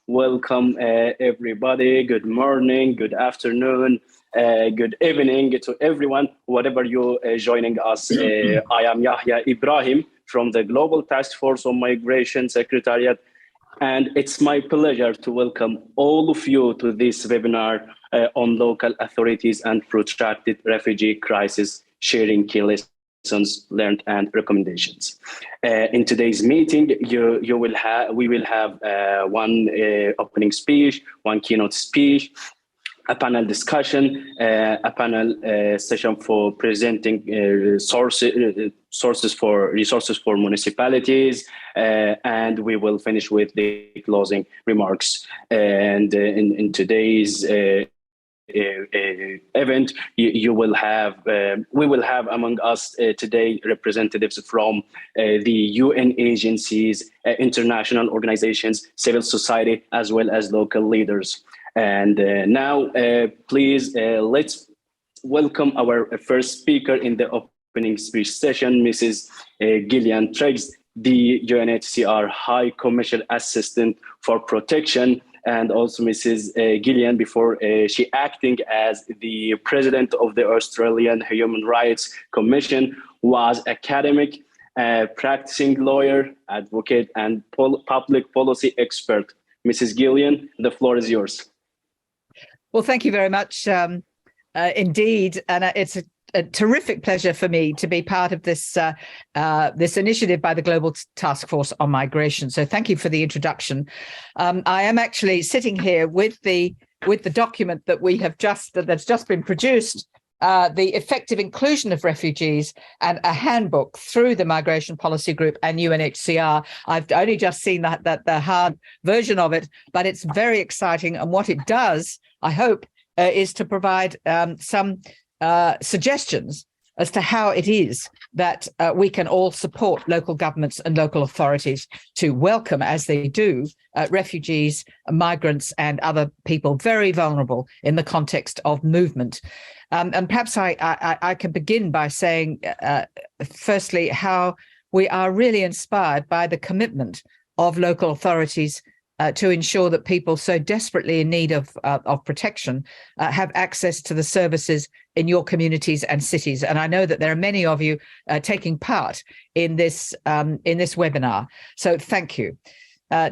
Welcome, everybody. Good morning, good afternoon, good evening to everyone, whatever you joining us. I am Yahya Ibrahim from the Global Task Force on Migration Secretariat, and it's my pleasure to welcome all of you to this webinar on local authorities and protracted refugee crisis, sharing key lessons learned and recommendations. In today's meeting, we will have one opening speech, one keynote speech, a panel discussion, a panel session for presenting resources for municipalities, and we will finish with the closing remarks. And in today's event, we will have among us today representatives from the UN agencies, international organizations, civil society, as well as local leaders. And now, please, let's welcome our first speaker in the opening speech session, Mrs. Gillian Triggs, the UNHCR High Commissioner Assistant for Protection, and also Mrs. Gillian, before she acting as the president of the Australian Human Rights Commission, was academic, practicing lawyer, advocate, and public policy expert. Mrs. Gillian, the floor is yours. Well, thank you very much indeed. And it's a terrific pleasure for me to be part of this this initiative by the Global Task Force on Migration. So thank you for the introduction. I am actually sitting here with the document that we have that's just been produced, the effective inclusion of refugees, and a handbook through the Migration Policy Group and UNHCR. I've only just seen the hard version of it, but it's very exciting. And what it does, I hope, is to provide some suggestions as to how it is that we can all support local governments and local authorities to welcome, as they do, refugees, migrants, and other people very vulnerable in the context of movement. And perhaps I can begin by saying, firstly, how we are really inspired by the commitment of local authorities to ensure that people so desperately in need of protection have access to the services in your communities and cities. And I know that there are many of you taking part in this webinar. So thank you.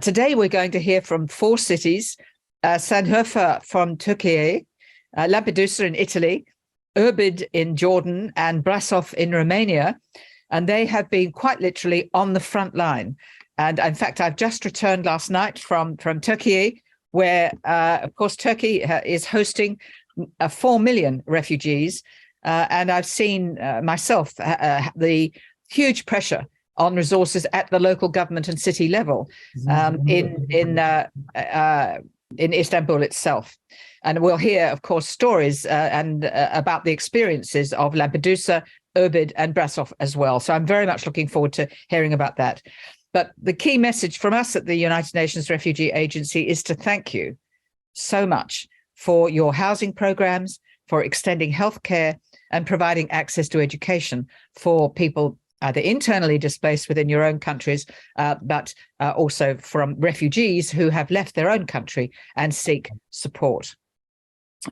Today we're going to hear from 4 cities: Sanhofa from Turkey, Lampedusa in Italy, Irbid in Jordan, and Brasov in Romania. And they have been quite literally on the front line. And in fact, I've just returned last night from Turkey, where, of course, Turkey is hosting 4 million refugees. And I've seen myself the huge pressure on resources at the local government and city level in Istanbul itself. And we'll hear, of course, stories and about the experiences of Lampedusa, Irbid, and Brasov as well. So I'm very much looking forward to hearing about that. But the key message from us at the United Nations Refugee Agency is to thank you so much for your housing programs, for extending healthcare, and providing access to education for people either internally displaced within your own countries, but also from refugees who have left their own country and seek support.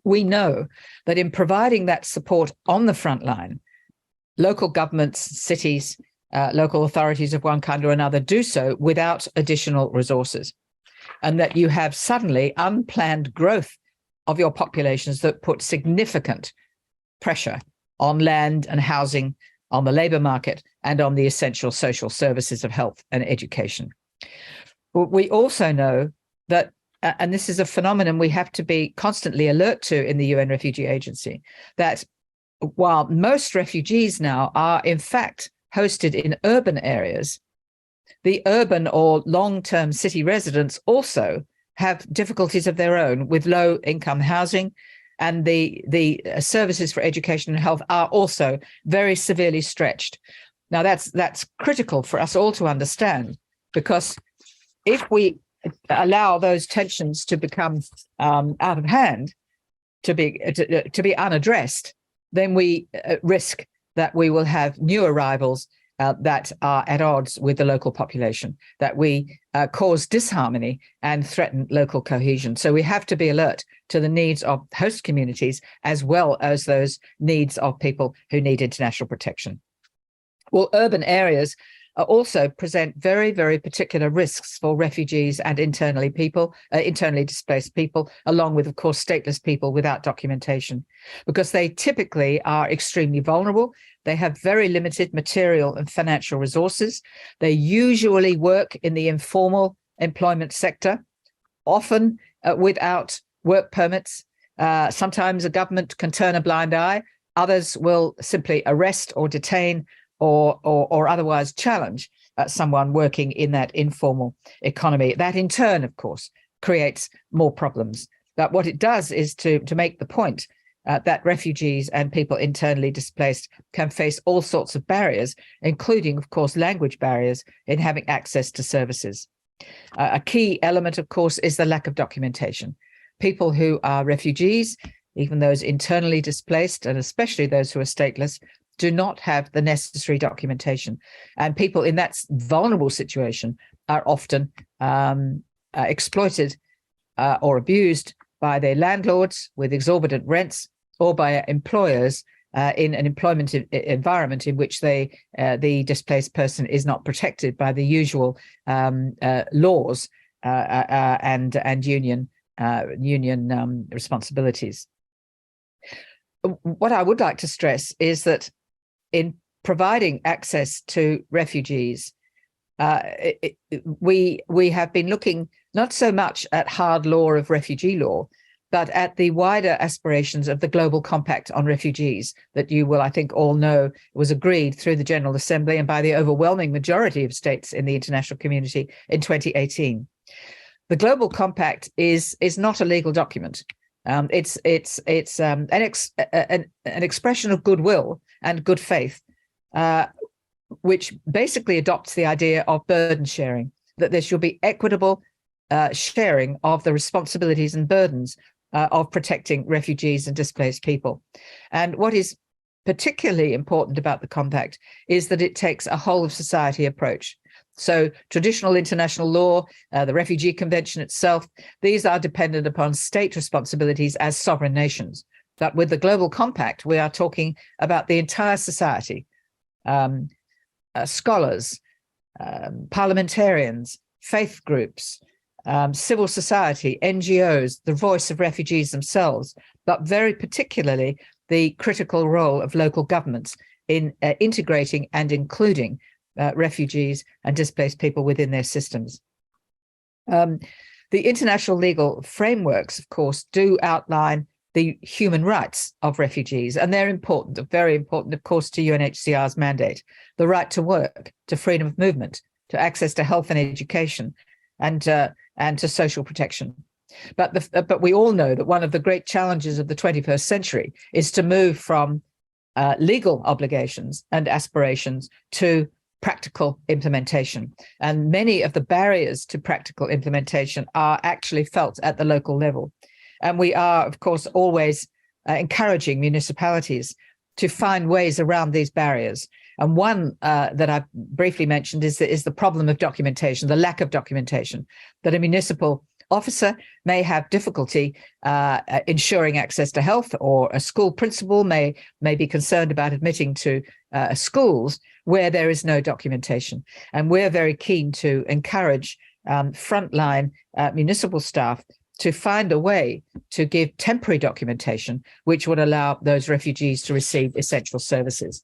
We know that in providing that support on the front line, local governments, cities, local authorities of one kind or another do so without additional resources, and that you have suddenly unplanned growth of your populations that put significant pressure on land and housing, on the labor market, and on the essential social services of health and education. We also know that, and this is a phenomenon we have to be constantly alert to in the UN Refugee Agency, that while most refugees now are in fact hosted in urban areas, the urban or long-term city residents also have difficulties of their own with low-income housing, and the services for education and health are also very severely stretched. Now, that's critical for us all to understand, because if we allow those tensions to become out of hand, to be unaddressed, then we risk that we will have new arrivals that are at odds with the local population, that we cause disharmony and threaten local cohesion. So we have to be alert to the needs of host communities as well as those needs of people who need international protection. Well, urban areas also present very, very particular risks for refugees and internally displaced people, along with, of course, stateless people without documentation, because they typically are extremely vulnerable. They have very limited material and financial resources. They usually work in the informal employment sector, often without work permits. Sometimes a government can turn a blind eye. Others will simply arrest or detain or otherwise challenge someone working in that informal economy. That in turn, of course, creates more problems. But what it does is to make the point that refugees and people internally displaced can face all sorts of barriers, including, of course, language barriers in having access to services. A key element, of course, is the lack of documentation. People who are refugees, even those internally displaced, and especially those who are stateless, do not have the necessary documentation. And people in that vulnerable situation are often exploited or abused by their landlords with exorbitant rents, or by employers in an employment environment in which the displaced person is not protected by the usual laws and union responsibilities. What I would like to stress is that in providing access to refugees, we have been looking not so much at hard law of refugee law, but at the wider aspirations of the Global Compact on Refugees that you will, I think, all know was agreed through the General Assembly and by the overwhelming majority of states in the international community in 2018. The Global Compact is not a legal document. It's an expression of goodwill and good faith, which basically adopts the idea of burden sharing, that there should be equitable sharing of the responsibilities and burdens of protecting refugees and displaced people. And what is particularly important about the compact is that it takes a whole of society approach. So traditional international law, the Refugee Convention itself, these are dependent upon state responsibilities as sovereign nations. But with the Global Compact, we are talking about the entire society, scholars, parliamentarians, faith groups, civil society, NGOs, the voice of refugees themselves, but very particularly the critical role of local governments in integrating and including refugees and displaced people within their systems. The international legal frameworks, of course, do outline the human rights of refugees, and they're important, very important, of course, to UNHCR's mandate: the right to work, to freedom of movement, to access to health and education, and to social protection. But we all know that one of the great challenges of the 21st century is to move from legal obligations and aspirations to practical implementation. And many of the barriers to practical implementation are actually felt at the local level. And we are, of course, always encouraging municipalities to find ways around these barriers. And one that I briefly mentioned is the problem of documentation, the lack of documentation, that a municipal officer may have difficulty ensuring access to health, or a school principal may be concerned about admitting to schools where there is no documentation. And we're very keen to encourage frontline municipal staff to find a way to give temporary documentation, which would allow those refugees to receive essential services.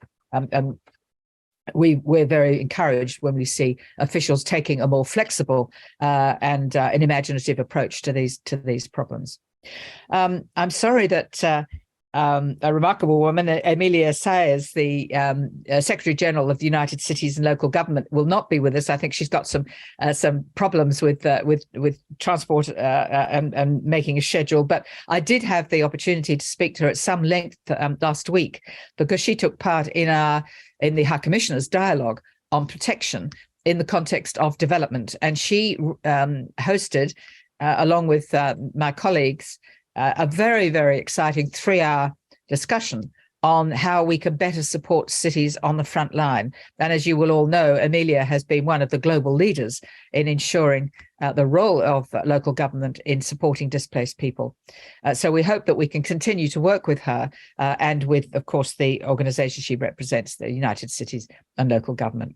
We're very encouraged when we see officials taking a more flexible and an imaginative approach to these problems. I'm sorry that a remarkable woman, Emilia Sayers, the Secretary General of the United Cities and Local Government, will not be with us. I think she's got some problems with transport and making a schedule. But I did have the opportunity to speak to her at some length last week, because she took part in the High Commissioner's dialogue on protection in the context of development, and she hosted, along with my colleagues, a very, very exciting 3-hour discussion on how we can better support cities on the front line. And as you will all know, Amelia has been one of the global leaders in ensuring the role of local government in supporting displaced people. So we hope that we can continue to work with her and with, of course, the organization she represents, the United Cities and Local Government.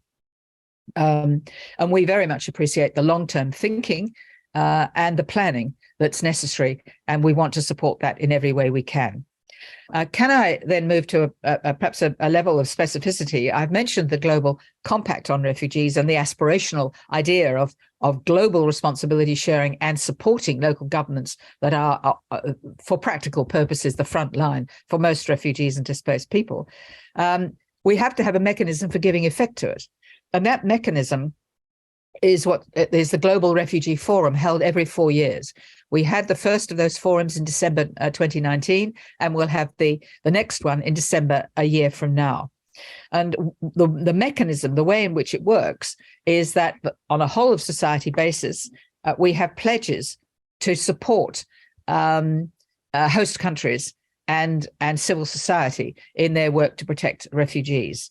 And we very much appreciate the long-term thinking and the planning that's necessary, and we want to support that in every way we can. Can I then move to perhaps a level of specificity? I've mentioned the Global Compact on Refugees and the aspirational idea of global responsibility sharing and supporting local governments that are, for practical purposes, the front line for most refugees and displaced people. We have to have a mechanism for giving effect to it. And that mechanism is the Global Refugee Forum, held every 4 years. We had the first of those forums in December 2019, and we'll have the next one in December a year from now. And the mechanism, the way in which it works, is that on a whole of society basis, we have pledges to support host countries and civil society in their work to protect refugees.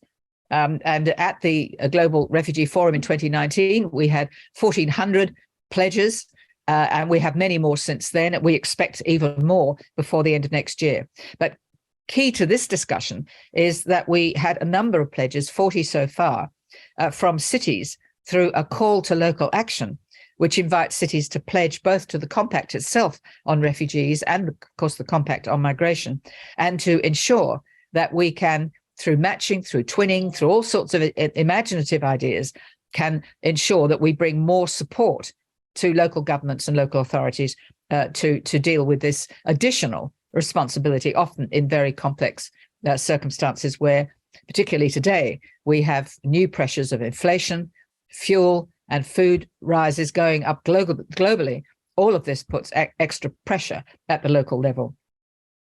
And at the Global Refugee Forum in 2019, we had 1,400 pledges, and we have many more since then. We expect even more before the end of next year. But key to this discussion is that we had a number of pledges, 40 so far, from cities through a call to local action, which invites cities to pledge both to the compact itself on refugees and, of course, the compact on migration, and to ensure that we can, through matching, through twinning, through all sorts of imaginative ideas, can ensure that we bring more support to local governments and local authorities to deal with this additional responsibility, often in very complex circumstances where, particularly today, we have new pressures of inflation, fuel and food rises going up globally. All of this puts extra pressure at the local level.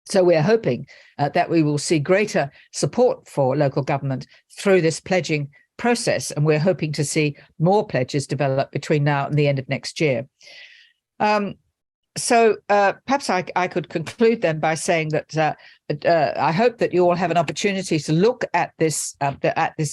So we're hoping that we will see greater support for local government through this pledging process, and we're hoping to see more pledges develop between now and the end of next year. So perhaps I could conclude then by saying that I hope that you all have an opportunity to look at this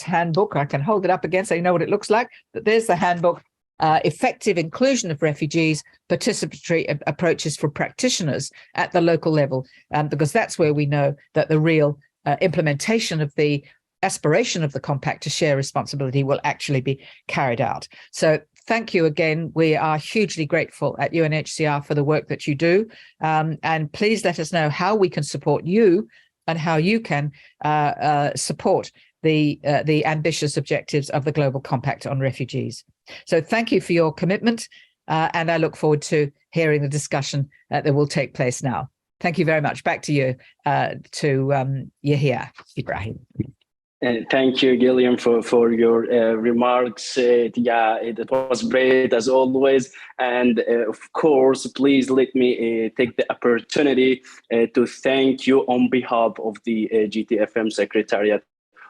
handbook. I can hold it up again so you know what it looks like. But there's the handbook, Effective Inclusion of Refugees, Participatory Approaches for Practitioners at the local level, because that's where we know that the real implementation of the aspiration of the compact to share responsibility will actually be carried out. So thank you again. We are hugely grateful at UNHCR for the work that you do. And please let us know how we can support you and how you can support the ambitious objectives of the Global Compact on Refugees. So thank you for your commitment. And I look forward to hearing the discussion that will take place now. Thank you very much. Back to you, to Yahia Ibrahim. Thank you, Gillian, for your remarks. Yeah, it was great as always. And of course, please let me take the opportunity to thank you on behalf of the GTFM Secretariat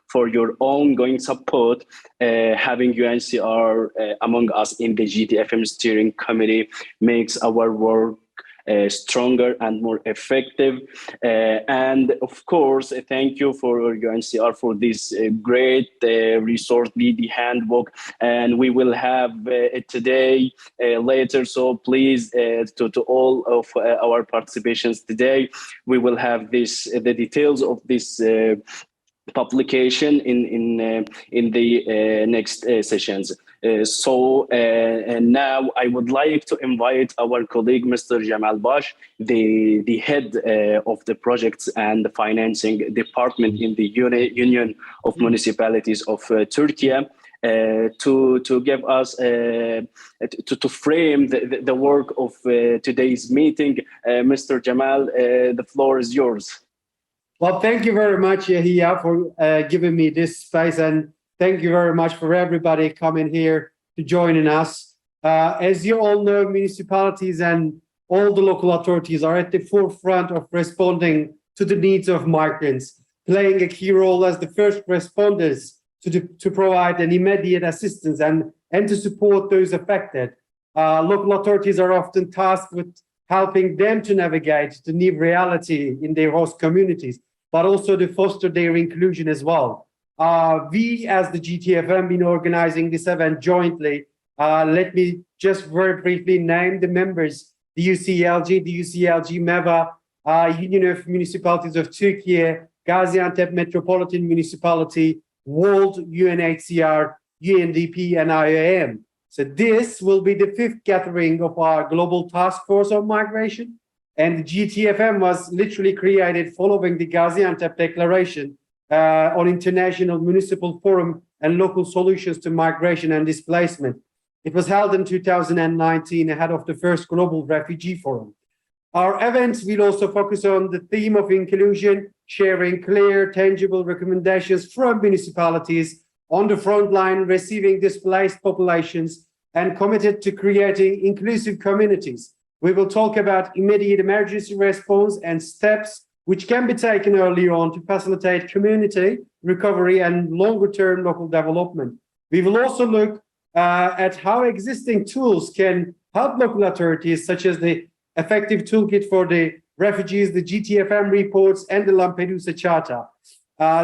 for your ongoing support. Having UNHCR among us in the GTFM Steering Committee makes our work stronger and more effective. And of course, thank you for UNHCR for this great resource, the handbook. And we will have it today, later. So please, to all of our participations today, we will have the details of this publication in the next sessions. And now I would like to invite our colleague, Mr. Jamal Bash, the head of the projects and the financing department in the Union of Municipalities of Turkey, to give us to frame the work of today's meeting. Mr. Jamal, the floor is yours. Well, thank you very much, Yahia, for giving me this space, and thank you very much for everybody coming here to joining us. As you all know, municipalities and all the local authorities are at the forefront of responding to the needs of migrants, playing a key role as the first responders to provide an immediate assistance and to support those affected. Local authorities are often tasked with helping them to navigate the new reality in their host communities. but also to foster their inclusion as well. We, as the GTFM, been organizing this event jointly. Let me just very briefly name the members: the UCLG, MEVA, Union of Municipalities of Turkey, Gaziantep Metropolitan Municipality, World, UNHCR, UNDP, and IOM. So this will be the fifth gathering of our Global Task Force on Migration. And the GTFM was literally created following the Gaziantep Declaration on International Municipal Forum and Local Solutions to Migration and Displacement. It was held in 2019 ahead of the first Global Refugee Forum. Our events will also focus on the theme of inclusion, sharing clear, tangible recommendations from municipalities on the front line, receiving displaced populations, and committed to creating inclusive communities. We will talk about immediate emergency response and steps which can be taken early on to facilitate community recovery and longer-term local development. We will also look at how existing tools can help local authorities, such as the Effective Toolkit for the Refugees, the GTFM Reports, and the Lampedusa Charter.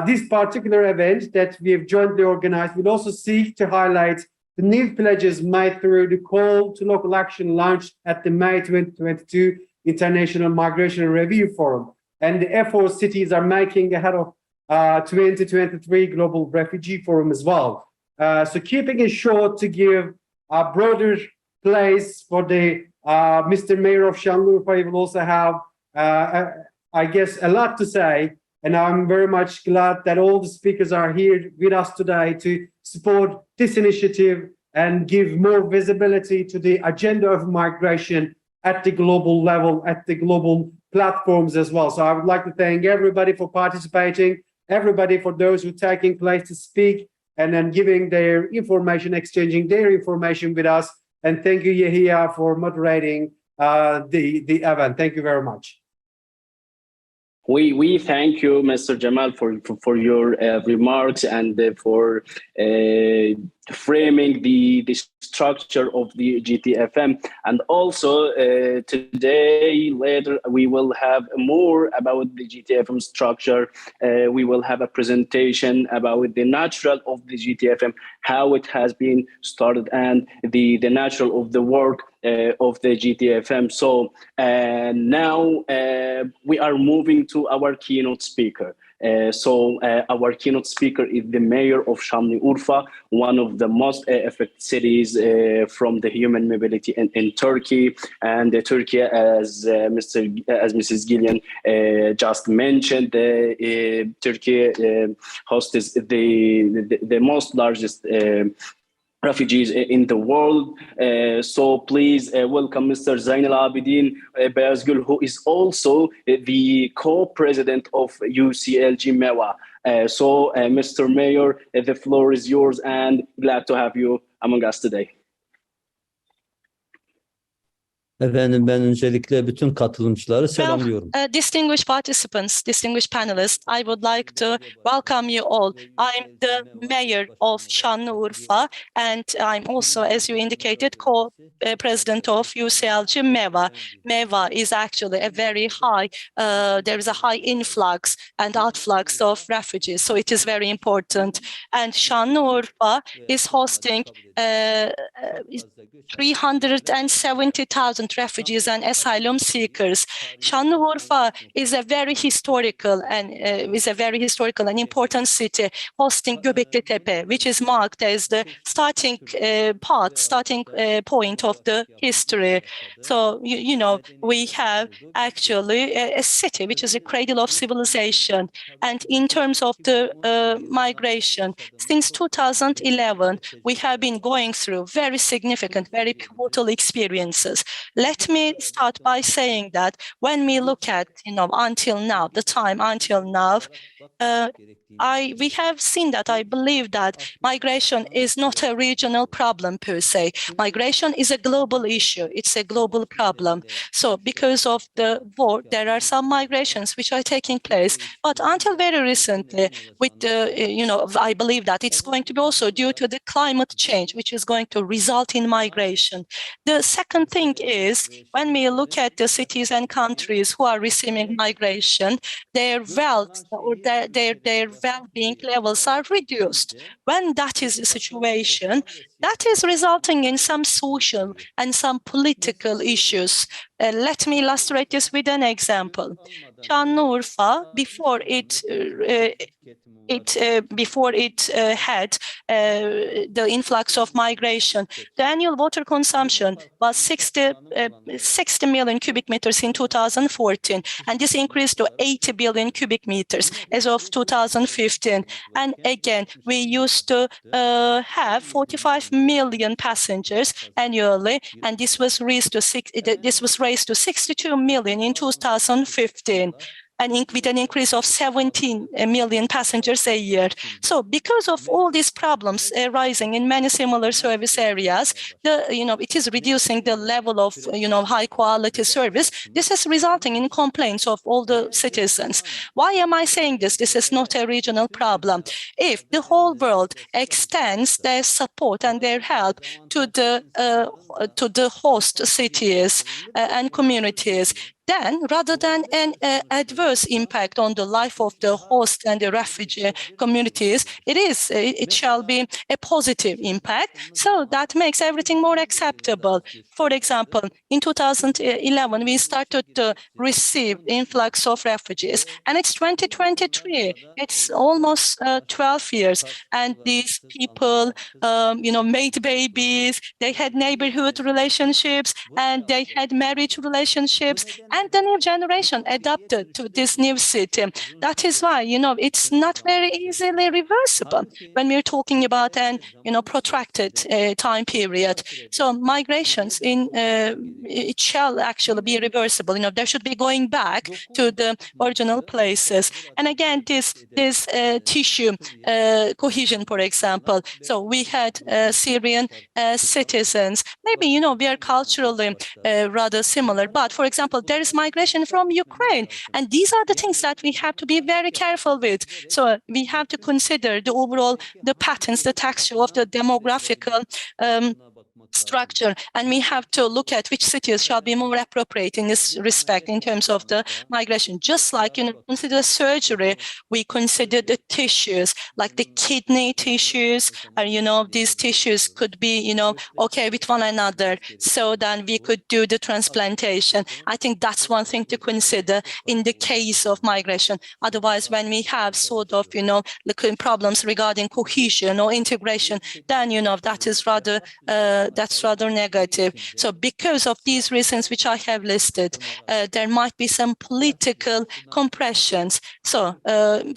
This particular event that we have jointly organized will also seek to highlight the new pledges made through the Call to Local Action launched at the May 2022 International Migration Review Forum, and the efforts cities are making ahead of 2023 Global Refugee Forum as well. So keeping it short to give a broader place for the Mr. Mayor of Şanlıurfa will also have, I guess, a lot to say. And I'm very much glad that all the speakers are here with us today to support this initiative and give more visibility to the agenda of migration at the global level, at the global platforms as well. So I would like to thank everybody for participating, everybody for those who are taking place to speak and then giving their information, exchanging their information with us. And thank you, Yahia, for moderating the event. Thank you very much. We thank you, Mr. Jamal, for your remarks and for framing the structure of the GTFM. And also today, later, we will have more about the GTFM structure. We will have a presentation about the natural of the GTFM, how it has been started, and the natural of the work of the GTFM. So now we are moving to our keynote speaker. Our keynote speaker is the mayor of Şanlıurfa, one of the most affected cities from the human mobility in Turkey. And Turkey, as Mrs. Gillian just mentioned, Turkey hosts the most largest refugees in the world. So please welcome Mr. Zainal Abidin Beyazgül, who is also the co-president of UCLG MEWA. Mr. Mayor, the floor is yours, and glad to have you among us today. Efendim, ben öncelikle bütün katılımcıları selamlıyorum. Distinguished participants, distinguished panelists, I would like to welcome you all. I'm the mayor of Şanlıurfa, and I'm also, as you indicated, co-president of UCLG MEWA. MEWA is actually a very high, there is a high influx and outflux of refugees, so it is very important. And Şanlıurfa is hosting 370,000 refugees and asylum seekers. Şanlıurfa is a very historical and important city, hosting Göbeklitepe, which is marked as the starting point of the history. So you know, we have actually a city which is a cradle of civilization. And in terms of the migration, since 2011, we have been going through very significant, very pivotal experiences. Let me start by saying that when we look at, until now, the time until now, we have seen that. I believe that migration is not a regional problem per se. Migration is a global issue. It's a global problem. So because of the war, there are some migrations which are taking place. But until very recently, with the, I believe that it's going to be also due to the climate change, which is going to result in migration. The second thing is, when we look at the cities and countries who are receiving migration, their wealth or their well-being levels are reduced. When that is the situation, that is resulting in some social and some political issues. Let me illustrate this with an example. Şanlıurfa, before it had the influx of migration, the annual water consumption was 60 million cubic meters in 2014, and this increased to 80 billion cubic meters as of 2015. And again, we used to have 45 million passengers annually, and this was raised to 62 million in 2015. And with an increase of 17 million passengers a year. So because of all these problems arising in many similar service areas, it is reducing the level of high quality service. This is resulting in complaints of all the citizens. Why am I saying this? This is not a regional problem. If the whole world extends their support and their help to the host cities and communities, then rather than an adverse impact on the life of the host and the refugee communities, it shall be a positive impact. So that makes everything more acceptable. For example, in 2011, we started to receive influx of refugees, and it's 2023. It's almost 12 years, and these people, made babies. They had neighborhood relationships, and they had marriage relationships. And the new generation adapted to this new city. That is why, it's not very easily reversible when we're talking about an, protracted time period. So migrations it shall actually be reversible. There should be going back to the original places. And again, this tissue cohesion, for example. So we had Syrian citizens. Maybe, we are culturally rather similar. But for example, there is migration from Ukraine. And these are the things that we have to be very careful with. So we have to consider the overall, the patterns, the texture of the demographical structure, and we have to look at which cities shall be more appropriate in this respect in terms of the migration. Just like consider surgery, we consider the tissues like the kidney tissues, and these tissues could be okay with one another, so then we could do the transplantation. I think that's one thing to consider in the case of migration. Otherwise, when we have sort of the problems regarding cohesion or integration, then that's rather negative. So because of these reasons which I have listed, there might be some political compressions. So,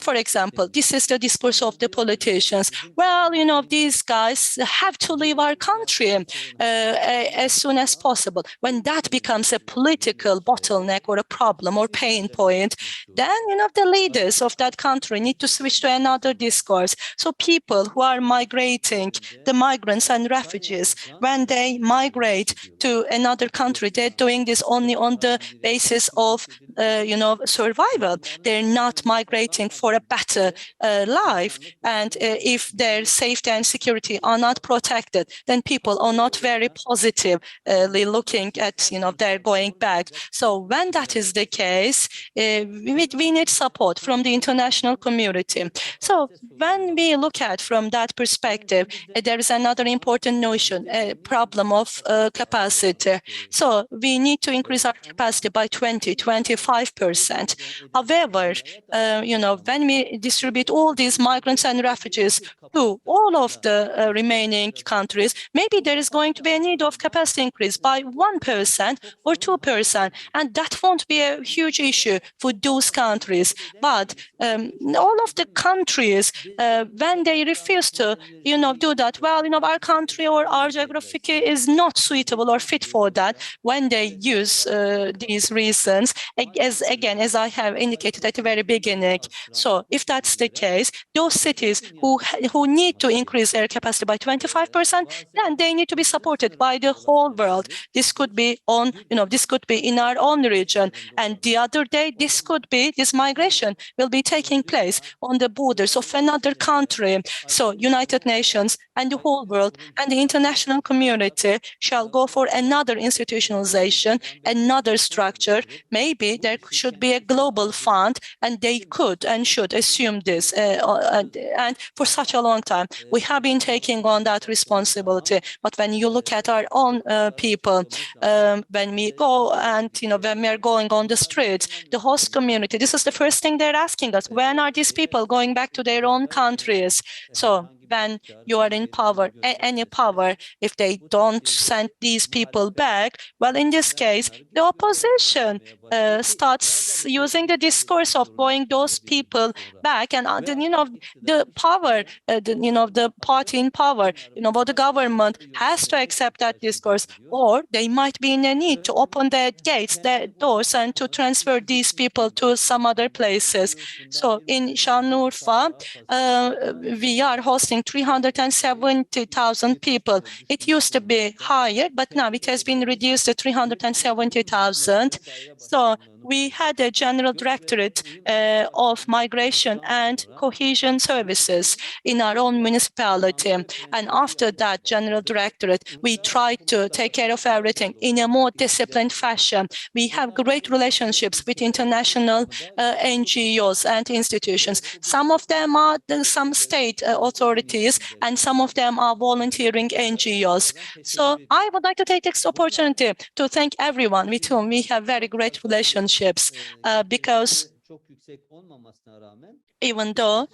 for example, this is the discourse of the politicians. Well, these guys have to leave our country as soon as possible. When that becomes a political bottleneck or a problem or pain point, then, the leaders of that country need to switch to another discourse. So people who are migrating, the migrants and refugees, when they migrate to another country, they're doing this only on the basis of, survival. They're not migrating for a better life. And if their safety and security are not protected, then people are not very positively looking at, their going back. So when that is the case, we need support from the international community. So when we look at from that perspective, there is another important notion, a problem of capacity. So we need to increase our capacity by 20-25%. However, when we distribute all these migrants and refugees to all of the remaining countries, maybe there is going to be a need of capacity increase by 1% or 2%, and that won't be a huge issue for those countries. But all of the countries, when they refuse to, do that, well, our country or our geography is not suitable or fit for that, when they use these reasons, again, as I have indicated at the very beginning. So if that's the case, those cities who need to increase their capacity by 25%, then they need to be supported by the whole world. This could be this could be in our own region. And the other day, this migration will be taking place on the borders of another country. So United Nations and the whole world and the international community shall go for another institutionalization, another structure. Maybe there should be a global fund, and they could and should assume this. And for such a long time, we have been taking on that responsibility. But when you look at our own people, when we go and when we are going on the streets, the host community, this is the first thing they're asking us: when are these people going back to their own countries? So when you are in power, any power, if they don't send these people back, well, in this case, the opposition starts using the discourse of going those people back, and the power, the party in power, or the government has to accept that discourse, or they might be in a need to open their gates, their doors, and to transfer these people to some other places. So in Şanlıurfa, we are hosting 370,000 people. It used to be higher, but now it has been reduced to 370,000. So we had a general directorate of migration and cohesion services in our own municipality. And after that general directorate, we tried to take care of everything in a more disciplined fashion. We have great relationships with international NGOs and institutions. Some of them are some state authorities, and some of them are volunteering NGOs. So I would like to take this opportunity to thank everyone with whom we have very great relationships, because even though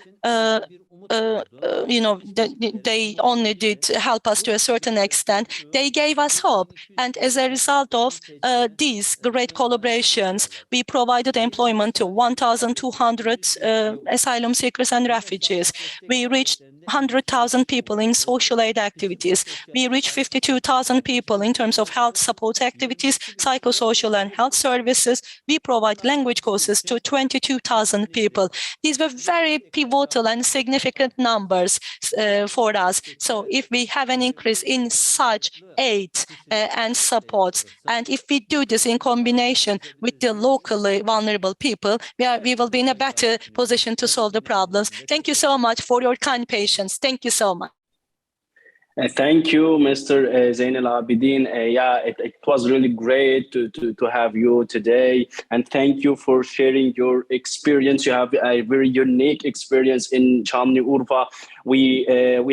they only did help us to a certain extent, they gave us hope. And as a result of these great collaborations, we provided employment to 1,200 asylum seekers and refugees. We reached 100,000 people in social aid activities. We reached 52,000 people in terms of health support activities, psychosocial and health services. We provide language courses to 22,000 people. These were very pivotal and significant numbers for us. So if we have an increase in such aid and supports, and if we do this in combination with the locally vulnerable people, we will be in a better position to solve the problems. Thank you so much for your kind patience. Thank you so much. Thank you, Mr. Zain Al-Abidin. It was really great to have you today. And thank you for sharing your experience. You have a very unique experience in Şanlıurfa. We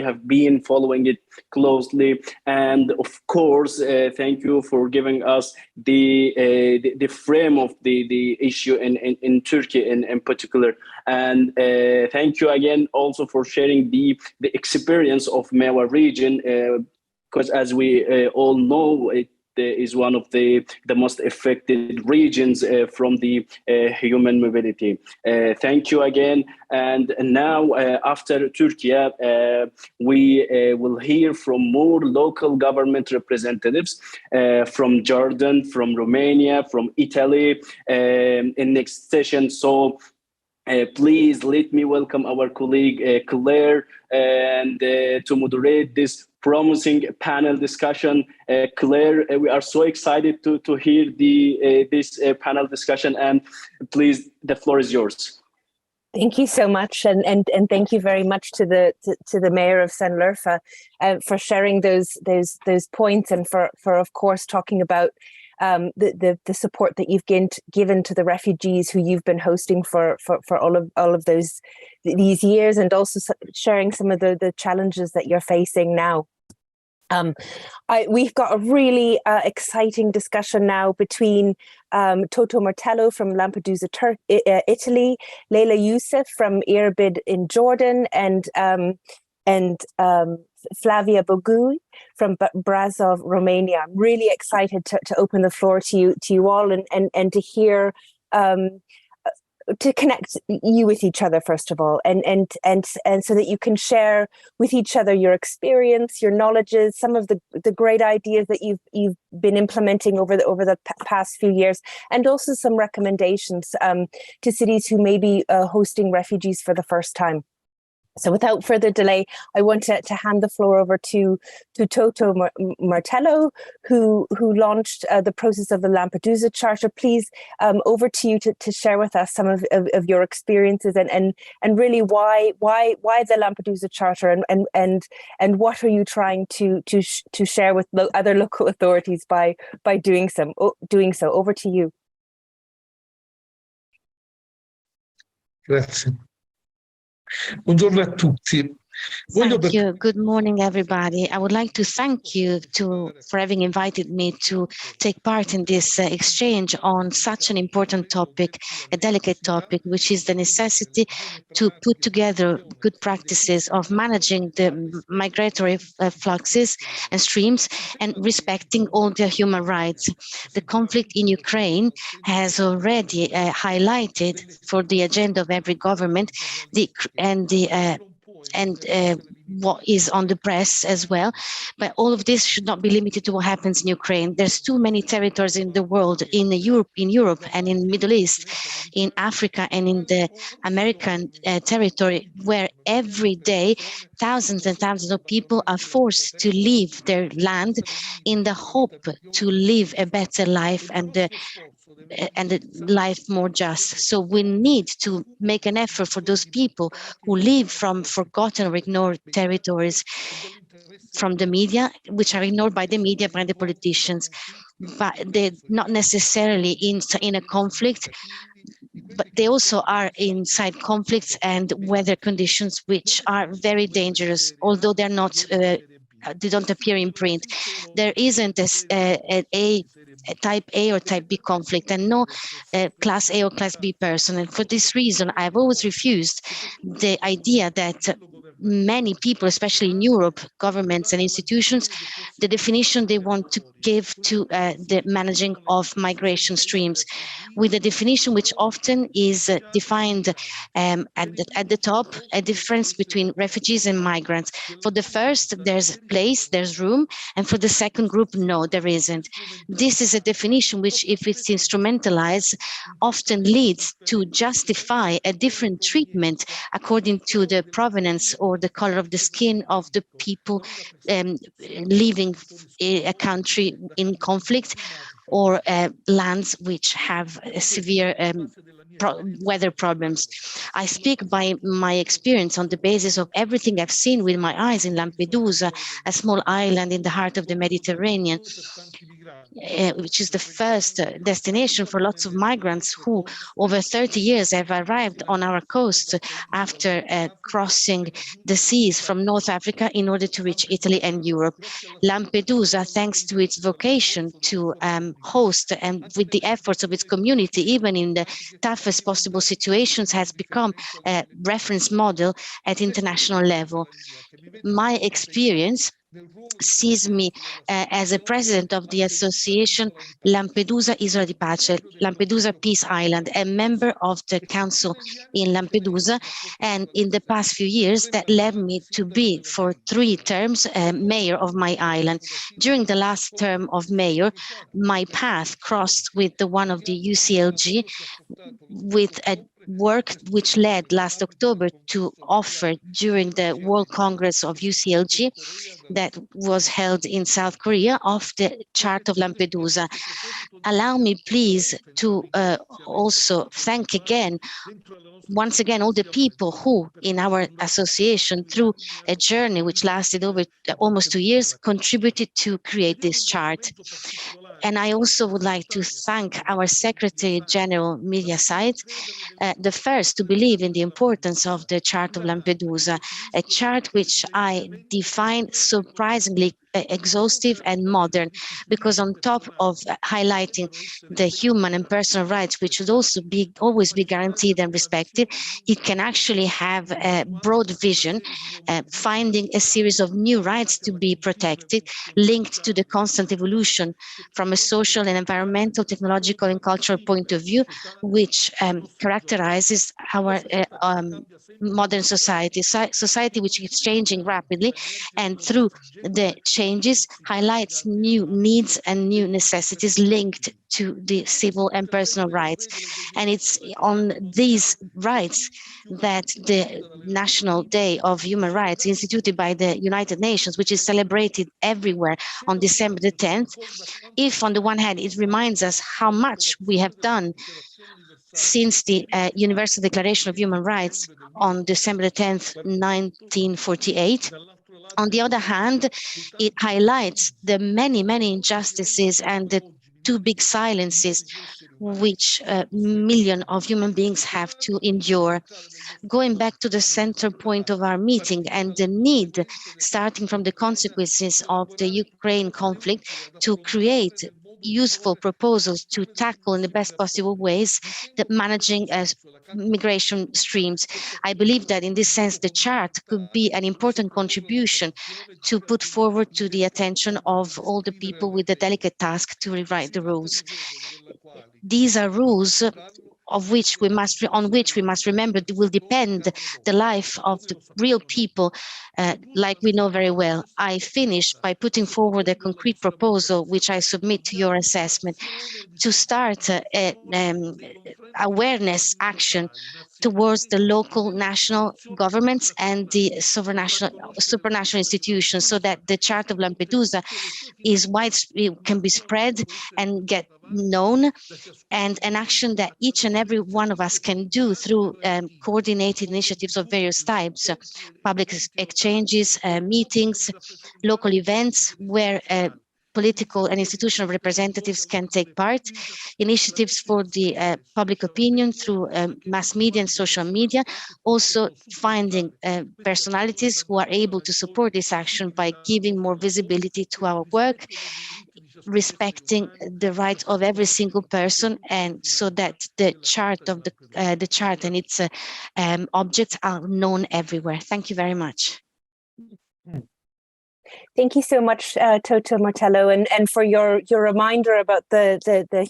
have been following it closely. And of course, thank you for giving us the frame of the issue in Turkey in particular. And thank you again also for sharing the experience of MEWA region, because as we all know, it is one of the most affected regions from the human mobility. Thank you again. And now, after Turkey, we will hear from more local government representatives from Jordan, from Romania, from Italy in next session. So please let me welcome our colleague Claire and to moderate this promising panel discussion. Claire, we are so excited to hear this panel discussion, and please, the floor is yours. Thank you so much, and thank you very much to the Mayor of Şanlıurfa for sharing those points, and for of course talking about the support that you've given to the refugees who you've been hosting for all of these years, and also sharing some of the challenges that you're facing now. We've got a really exciting discussion now between Toto Martello from Lampedusa, Italy, Leila Youssef from Irbid in Jordan, and Flavia Bogui from Brasov, Romania. I'm really excited to open the floor to you all and to hear to connect you with each other, first of all, and so that you can share with each other your experience, your knowledges, some of the great ideas that you've been implementing over the past few years, and also some recommendations to cities who may be hosting refugees for the first time. So without further delay, I want to hand the floor over to Toto Martello, who launched the process of the Lampedusa Charter. Please, over to you to share with us some of your experiences and really why the Lampedusa Charter and what are you trying to share with other local authorities by doing so. Over to you. Grazie. Buongiorno a tutti. Thank you. Good morning, everybody. I would like to thank you for having invited me to take part in this exchange on such an important topic, a delicate topic, which is the necessity to put together good practices of managing the migratory fluxes and streams and respecting all their human rights. The conflict in Ukraine has already highlighted for the agenda of every government what is on the press as well. But all of this should not be limited to what happens in Ukraine. There's too many territories in the world, in Europe and in the Middle East, in Africa and in the American territory, where every day thousands and thousands of people are forced to leave their land in the hope to live a better life and a life more just. So we need to make an effort for those people who live from forgotten or ignored territories from the media, which are ignored by the media, by the politicians, but they're not necessarily in a conflict, but they also are inside conflicts and weather conditions which are very dangerous, although they're not they don't appear in print. There isn't a type A or type B conflict, and no class A or class B person. And for this reason, I've always refused the idea that many people, especially in Europe, governments and institutions, the definition they want to give to the managing of migration streams, with a definition which often is defined at the top, a difference between refugees and migrants. For the first, there's place, there's room, and for the second group, no, there isn't. This is a definition which, if it's instrumentalized, often leads to justify a different treatment according to the provenance or the color of the skin of the people leaving a country in conflict, or lands which have severe weather problems. I speak by my experience on the basis of everything I've seen with my eyes in Lampedusa, a small island in the heart of the Mediterranean, which is the first destination for lots of migrants who over 30 years have arrived on our coast after crossing the seas from North Africa in order to reach Italy and Europe. Lampedusa, thanks to its vocation to host and with the efforts of its community, even in the toughest possible situations, has become a reference model at international level. My experience sees me as a president of the association Lampedusa Isola di Pace, Lampedusa Peace Island, a member of the council in Lampedusa, and in the past few years that led me to be for 3 terms mayor of my island. During the last term of mayor, my path crossed with the one of the UCLG, with a work which led last October to offer during the World Congress of UCLG that was held in South Korea of the Charter of Lampedusa. Allow me, please, to also thank once again, all the people who, in our association, through a journey which lasted over almost 2 years, contributed to create this chart. And I also would like to thank our Secretary General Media Site, the first to believe in the importance of the Chart of Lampedusa, a chart which I define surprisingly exhaustive and modern, because on top of highlighting the human and personal rights, which should also always be guaranteed and respected, it can actually have a broad vision, finding a series of new rights to be protected, linked to the constant evolution from a social and environmental, technological and cultural point of view, which characterizes our modern society which is changing rapidly, and through the changes highlights new needs and new necessities linked to the civil and personal rights. And it's on these rights that the National Day of Human Rights, instituted by the United Nations, which is celebrated everywhere on December the 10th, if on the one hand it reminds us how much we have done since the Universal Declaration of Human Rights on December 10th, 1948. On the other hand, it highlights the many, many injustices and the too big silences which millions of human beings have to endure. Going back to the center point of our meeting and the need, starting from the consequences of the Ukraine conflict, to create useful proposals to tackle in the best possible ways the managing migration streams. I believe that in this sense, the chart could be an important contribution to put forward to the attention of all the people with the delicate task to rewrite the rules. These are rules on which we must remember will depend the life of the real people, like we know very well. I finish by putting forward a concrete proposal, which I submit to your assessment, to start an awareness action towards the local national governments and the supranational institutions, so that the Charter of Lampedusa is can be spread and get known, and an action that each and every one of us can do through coordinated initiatives of various types, public exchanges, meetings, local events where political and institutional representatives can take part, initiatives for the public opinion through mass media and social media, also finding personalities who are able to support this action by giving more visibility to our work, respecting the rights of every single person, and so that the chart of the chart and its objects are known everywhere. Thank you very much. Thank you so much, Toto Martello, and for your reminder about the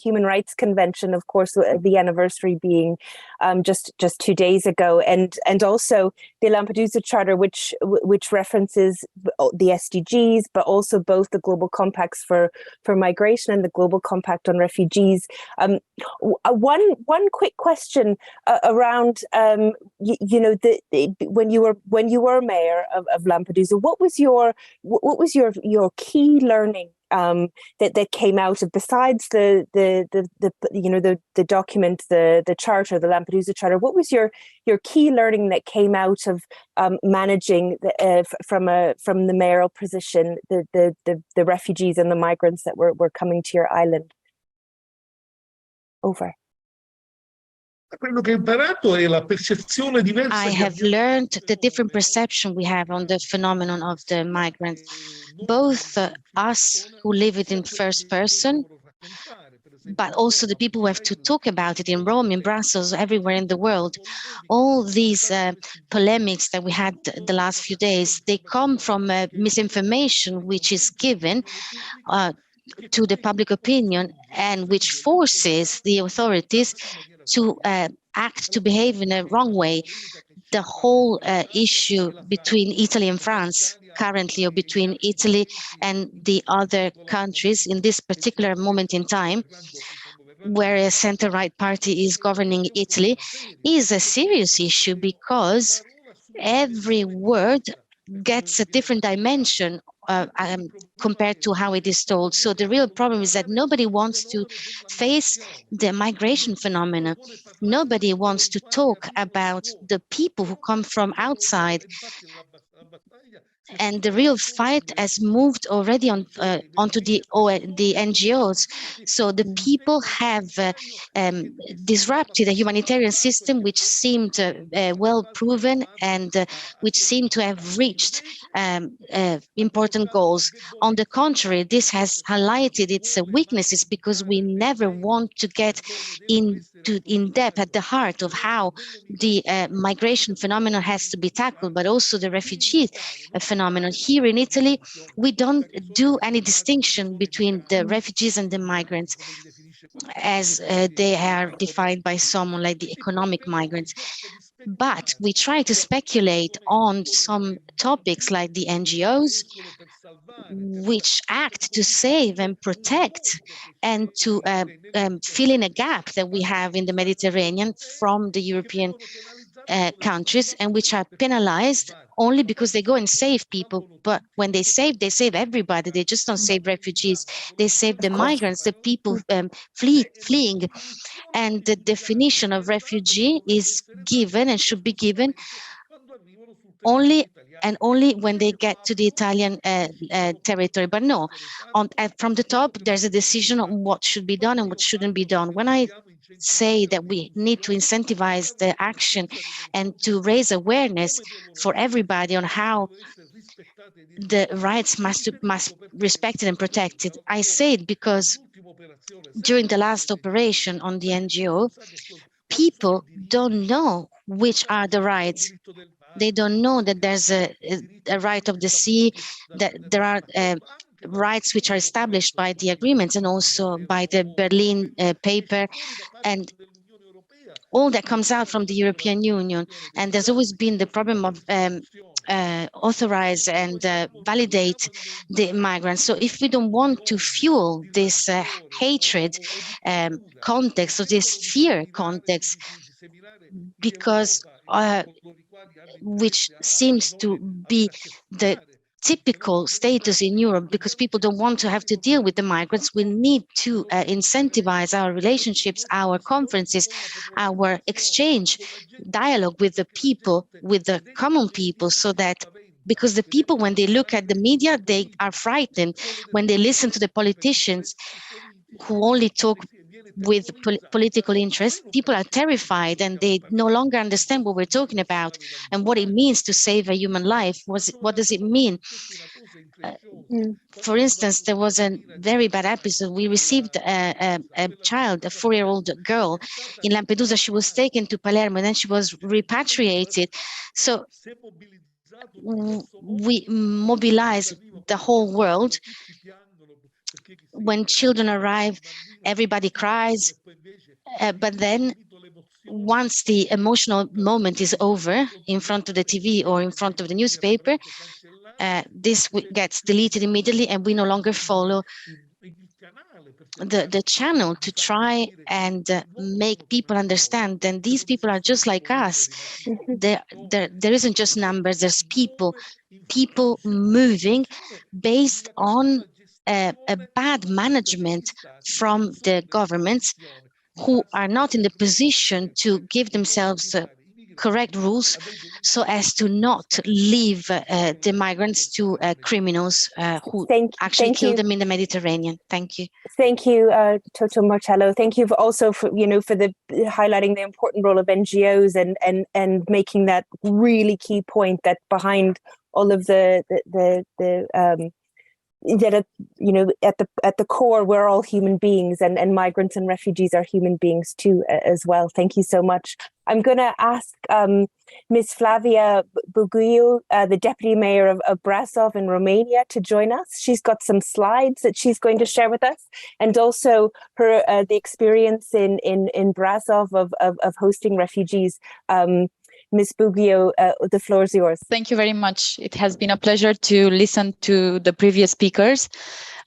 Human Rights Convention, of course, the anniversary being just 2 days ago, and also the Lampedusa Charter, which references the SDGs, but also both the Global Compacts for Migration and the Global Compact on Refugees. One quick question around when you were mayor of Lampedusa, what was your key learning that came out of, besides the document, the charter, the Lampedusa Charter? What was your key learning that came out of managing from the mayoral position the refugees and the migrants that were coming to your island? Over. I have learned the different perception we have on the phenomenon of the migrants, both us who live it in first person, but also the people who have to talk about it in Rome, in Brussels, everywhere in the world. All these polemics that we had the last few days, they come from misinformation which is given to the public opinion, and which forces the authorities to act, to behave in a wrong way. The whole issue between Italy and France currently, or between Italy and the other countries in this particular moment in time, where a center-right party is governing Italy, is a serious issue, because every word gets a different dimension compared to how it is told. So the real problem is that nobody wants to face the migration phenomena. Nobody wants to talk about the people who come from outside. And the real fight has moved already onto the NGOs. So the people have disrupted a humanitarian system which seemed well proven and which seemed to have reached important goals. On the contrary, this has highlighted its weaknesses because we never want to get in depth at the heart of how the migration phenomenon has to be tackled, but also the refugee phenomenon. Here in Italy, we don't do any distinction between the refugees and the migrants as they are defined by someone like the economic migrants. But we try to speculate on some topics like the NGOs, which act to save and protect and to fill in a gap that we have in the Mediterranean from the European countries, and which are penalized only because they go and save people. But when they save everybody. They just don't save refugees. They save the migrants, the people fleeing. And the definition of refugee is given and should be given only when they get to the Italian territory. But no, from the top, there's a decision on what should be done and what shouldn't be done. When I say that we need to incentivize the action and to raise awareness for everybody on how the rights must be respected and protected, I say it because during the last operation on the NGO, people don't know which are the rights. They don't know that there's a right of the sea, that there are rights which are established by the agreements and also by the Berlin paper, and all that comes out from the European Union. And there's always been the problem of authorize and validate the migrants. So if we don't want to fuel this hatred context or this fear context, because which seems to be the typical status in Europe, because people don't want to have to deal with the migrants, we need to incentivize our relationships, our conferences, our exchange, dialogue with the people, with the common people, so that because the people, when they look at the media, they are frightened. When they listen to the politicians who only talk with political interest, people are terrified and they no longer understand what we're talking about and what it means to save a human life. What does it mean? For instance, there was a very bad episode. We received a child, a 4-year-old girl in Lampedusa. She was taken to Palermo and then she was repatriated. So we mobilize the whole world. When children arrive, everybody cries, but then once the emotional moment is over in front of the TV or in front of the newspaper, this gets deleted immediately and we no longer follow the channel to try and make people understand that these people are just like us. There isn't just numbers, there's people moving based on a bad management from the governments who are not in the position to give themselves correct rules so as to not leave the migrants to criminals who actually kill them in the Mediterranean. Thank you. Thank you, Toto Martello. Thank you also for the highlighting the important role of NGOs and making that really key point that behind all of that at the core we're all human beings, and migrants and refugees are human beings too as well. Thank you so much. I'm going to ask Ms. Flavia Buguiu, the Deputy Mayor of Brasov in Romania, to join us. She's got some slides that she's going to share with us, and also her the experience in Brasov of hosting refugees. Ms. Buguiu, the floor is yours. Thank you very much. It has been a pleasure to listen to the previous speakers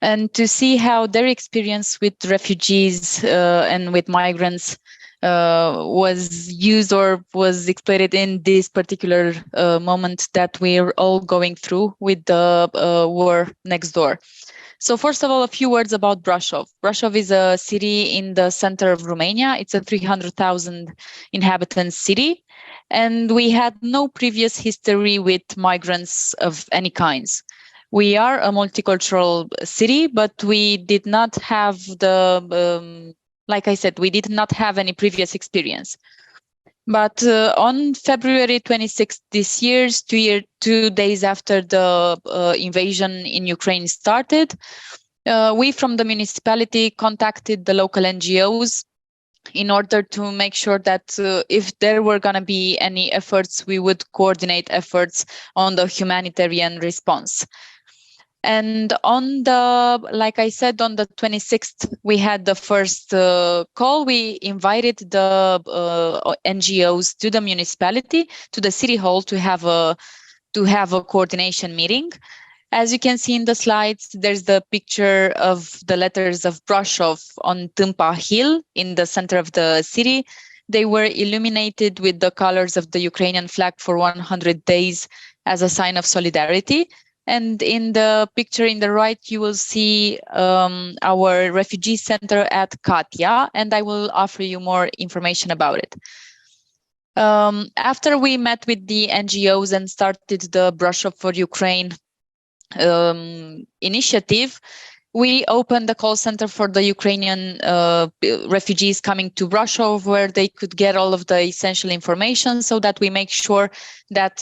and to see how their experience with refugees and with migrants was used or was exploited in this particular moment that we're all going through with the war next door. So first of all, a few words about Brașov. Brașov is a city in the center of Romania. It's a 300,000 inhabitants city, and we had no previous history with migrants of any kinds. We are a multicultural city, but we did not have like I said, we did not have any previous experience. But on February 26th this year, 2 days after the invasion in Ukraine started, we from the municipality contacted the local NGOs in order to make sure that if there were going to be any efforts, we would coordinate efforts on the humanitarian response. And like I said, on the 26th, we had the first call. We invited the NGOs to the municipality, to the city hall, to have a coordination meeting. As you can see in the slides, there's the picture of the letters of Brașov on Tâmpa Hill in the center of the city. They were illuminated with the colors of the Ukrainian flag for 100 days as a sign of solidarity. And in the picture in the right, you will see our refugee center at Katia, and I will offer you more information about it. After we met with the NGOs and started the Brașov for Ukraine initiative, we opened the call center for the Ukrainian refugees coming to Brașov, where they could get all of the essential information so that we make sure that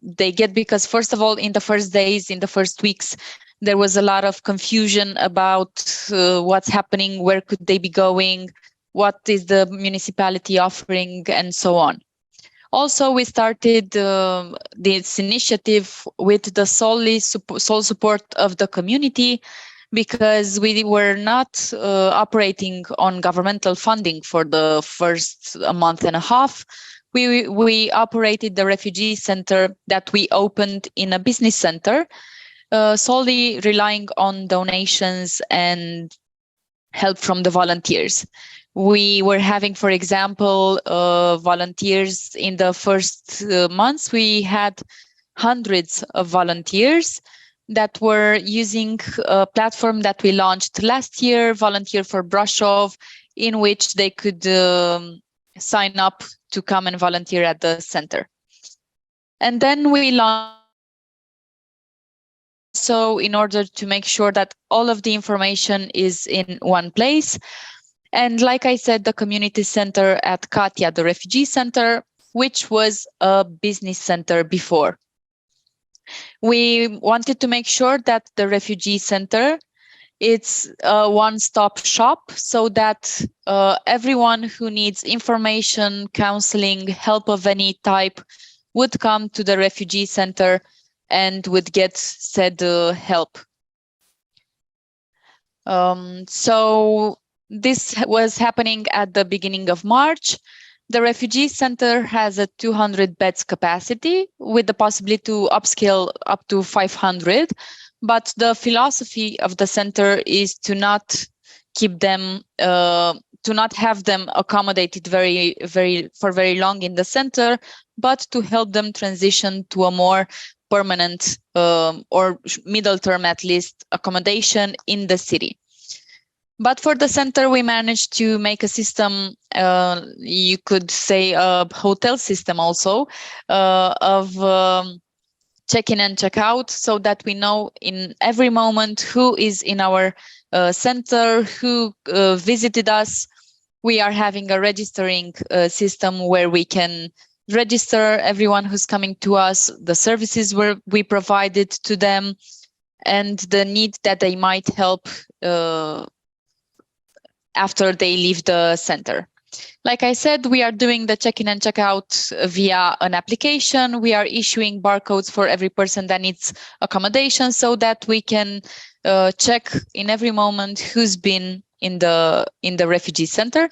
they get, because first of all, in the first days, in the first weeks, there was a lot of confusion about what's happening, where could they be going, what is the municipality offering, and so on. Also, we started this initiative with the sole support of the community, because we were not operating on governmental funding for the first month and a half. We operated the refugee center that we opened in a business center, solely relying on donations and help from the volunteers. We were having, for example, volunteers in the first months. We had hundreds of volunteers that were using a platform that we launched last year, Volunteer for Brașov, in which they could sign up to come and volunteer at the center. And then we launched, so in order to make sure that all of the information is in one place. And like I said, the community center at Katia, the refugee center, which was a business center before. We wanted to make sure that the refugee center, it's a one-stop shop, so that everyone who needs information, counseling, help of any type would come to the refugee center and would get said help. So this was happening at the beginning of March. The refugee center has a 200 beds capacity with the possibility to upscale up to 500. But the philosophy of the center is to not keep them, to not have them accommodated for very long in the center, but to help them transition to a more permanent or middle term, at least, accommodation in the city. But for the center, we managed to make a system, you could say a hotel system also, of check-in and check-out, so that we know in every moment who is in our center, who visited us. We are having a registering system where we can register everyone who's coming to us, the services we provided to them, and the need that they might help after they leave the center. Like I said, we are doing the check-in and check-out via an application. We are issuing barcodes for every person that needs accommodation, so that we can check in every moment who's been in the refugee center.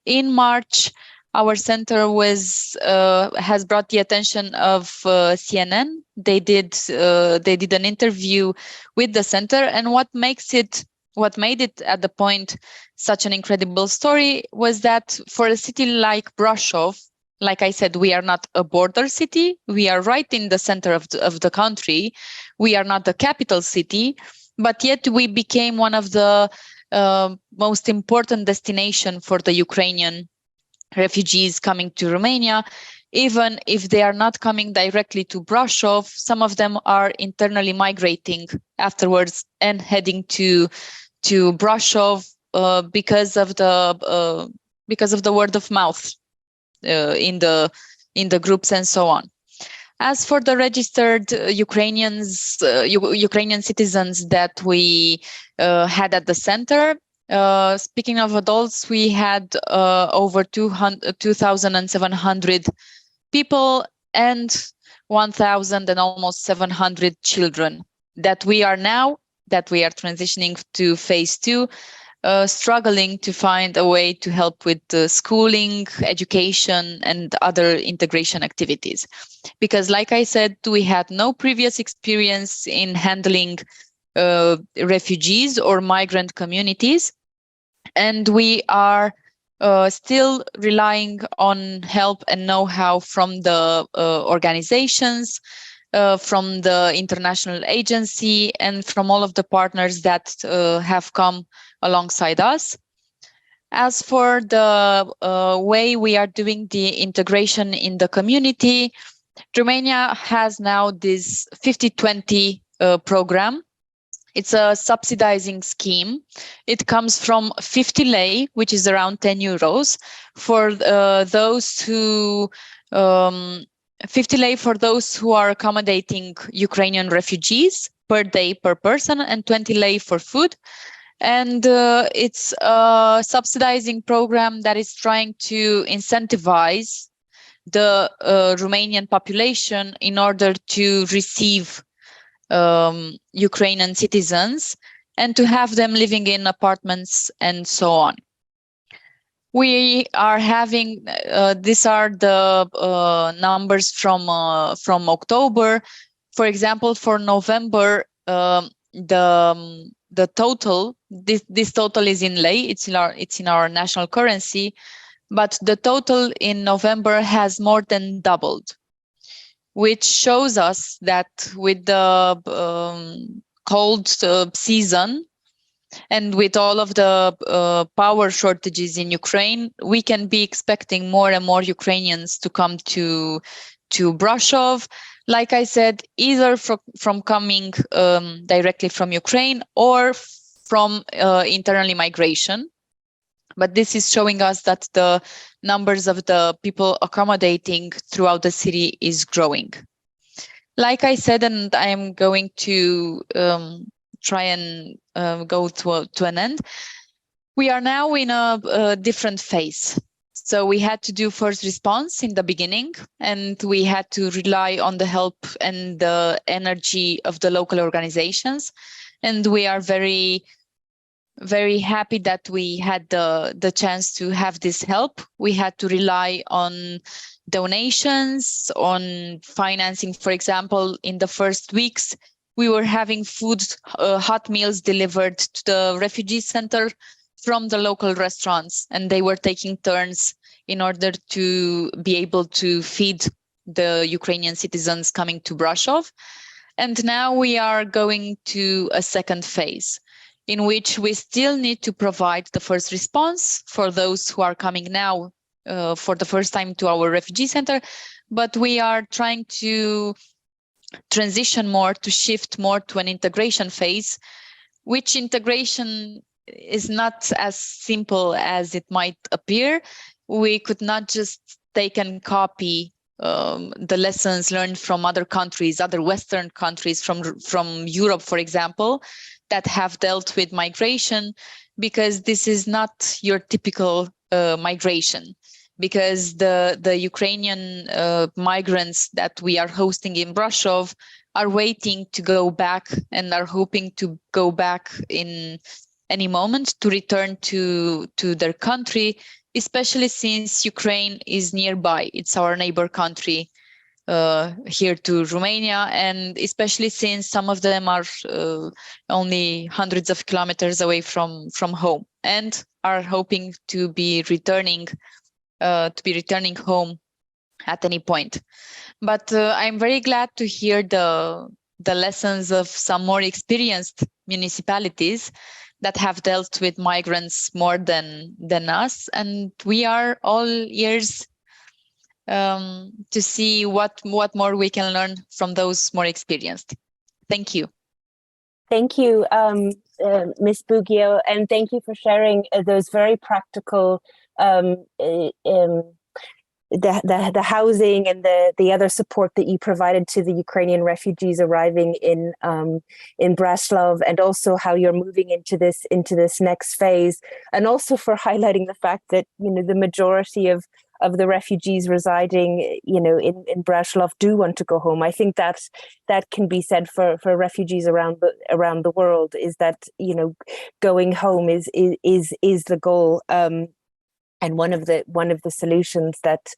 In March, our center has brought the attention of CNN. They did an interview with the center, and what made it at the point such an incredible story was that for a city like Brașov, like I said, we are not a border city. We are right in the center of the country. We are not the capital city, but yet we became one of the most important destination for the Ukrainian refugees coming to Romania. Even if they are not coming directly to Brasov, some of them are internally migrating afterwards and heading to Brasov because of the word of mouth in the groups and so on. As for the registered Ukrainian citizens that we had at the center, speaking of adults, we had over 2,700 people and 1,000 and almost 700 children that we are transitioning to phase 2, struggling to find a way to help with schooling, education, and other integration activities. Because like I said, we had no previous experience in handling refugees or migrant communities, and we are still relying on help and know-how from the organizations, from the international agency, and from all of the partners that have come alongside us. As for the way we are doing the integration in the community, Romania has now this 50-20 program. It's a subsidizing scheme. It comes from 50 lei, which is around 10 euros, for those who 50 lei for those who are accommodating Ukrainian refugees per day per person, and 20 lei for food. And it's a subsidizing program that is trying to incentivize the Romanian population in order to receive Ukrainian citizens and to have them living in apartments and so on. We are having, these are the numbers from October. For example, for November, the total, this total is in lei, it's in our national currency, but the total in November has more than doubled, which shows us that with the cold season and with all of the power shortages in Ukraine, we can be expecting more and more Ukrainians to come to Brasov. Like I said, either from coming directly from Ukraine or from internally migration. But this is showing us that the numbers of the people accommodating throughout the city is growing. Like I said, and I am going to try and go to an end, we are now in a different phase. So we had to do first response in the beginning, and we had to rely on the help and the energy of the local organizations. And we are very happy that we had the chance to have this help. We had to rely on donations, on financing. For example, in the first weeks, we were having food, hot meals delivered to the refugee center from the local restaurants, and they were taking turns in order to be able to feed the Ukrainian citizens coming to Brasov. And now we are going to a second phase, in which we still need to provide the first response for those who are coming now for the first time to our refugee center, but we are trying to transition more, to shift more to an integration phase, which integration is not as simple as it might appear. We could not just take and copy the lessons learned from other countries, other Western countries, from Europe, for example, that have dealt with migration, because this is not your typical migration. Because the Ukrainian migrants that we are hosting in Brasov are waiting to go back and are hoping to go back in any moment to return to their country, especially since Ukraine is nearby. It's our neighbor country here to Romania, and especially since some of them are only hundreds of kilometers away from home and are hoping to be returning home at any point. But I'm very glad to hear the the lessons of some more experienced municipalities that have dealt with migrants more than us. And we are all ears to see what more we can learn from those more experienced. Thank you. Thank you, Ms. Bugio, and thank you for sharing those very practical the housing and the other support that you provided to the Ukrainian refugees arriving in Brasov, and also how you're moving into this next phase, and also for highlighting the fact that the majority of the refugees residing in Brasov do want to go home. I think that can be said for refugees around the world, is that going home is the goal. And one of the solutions that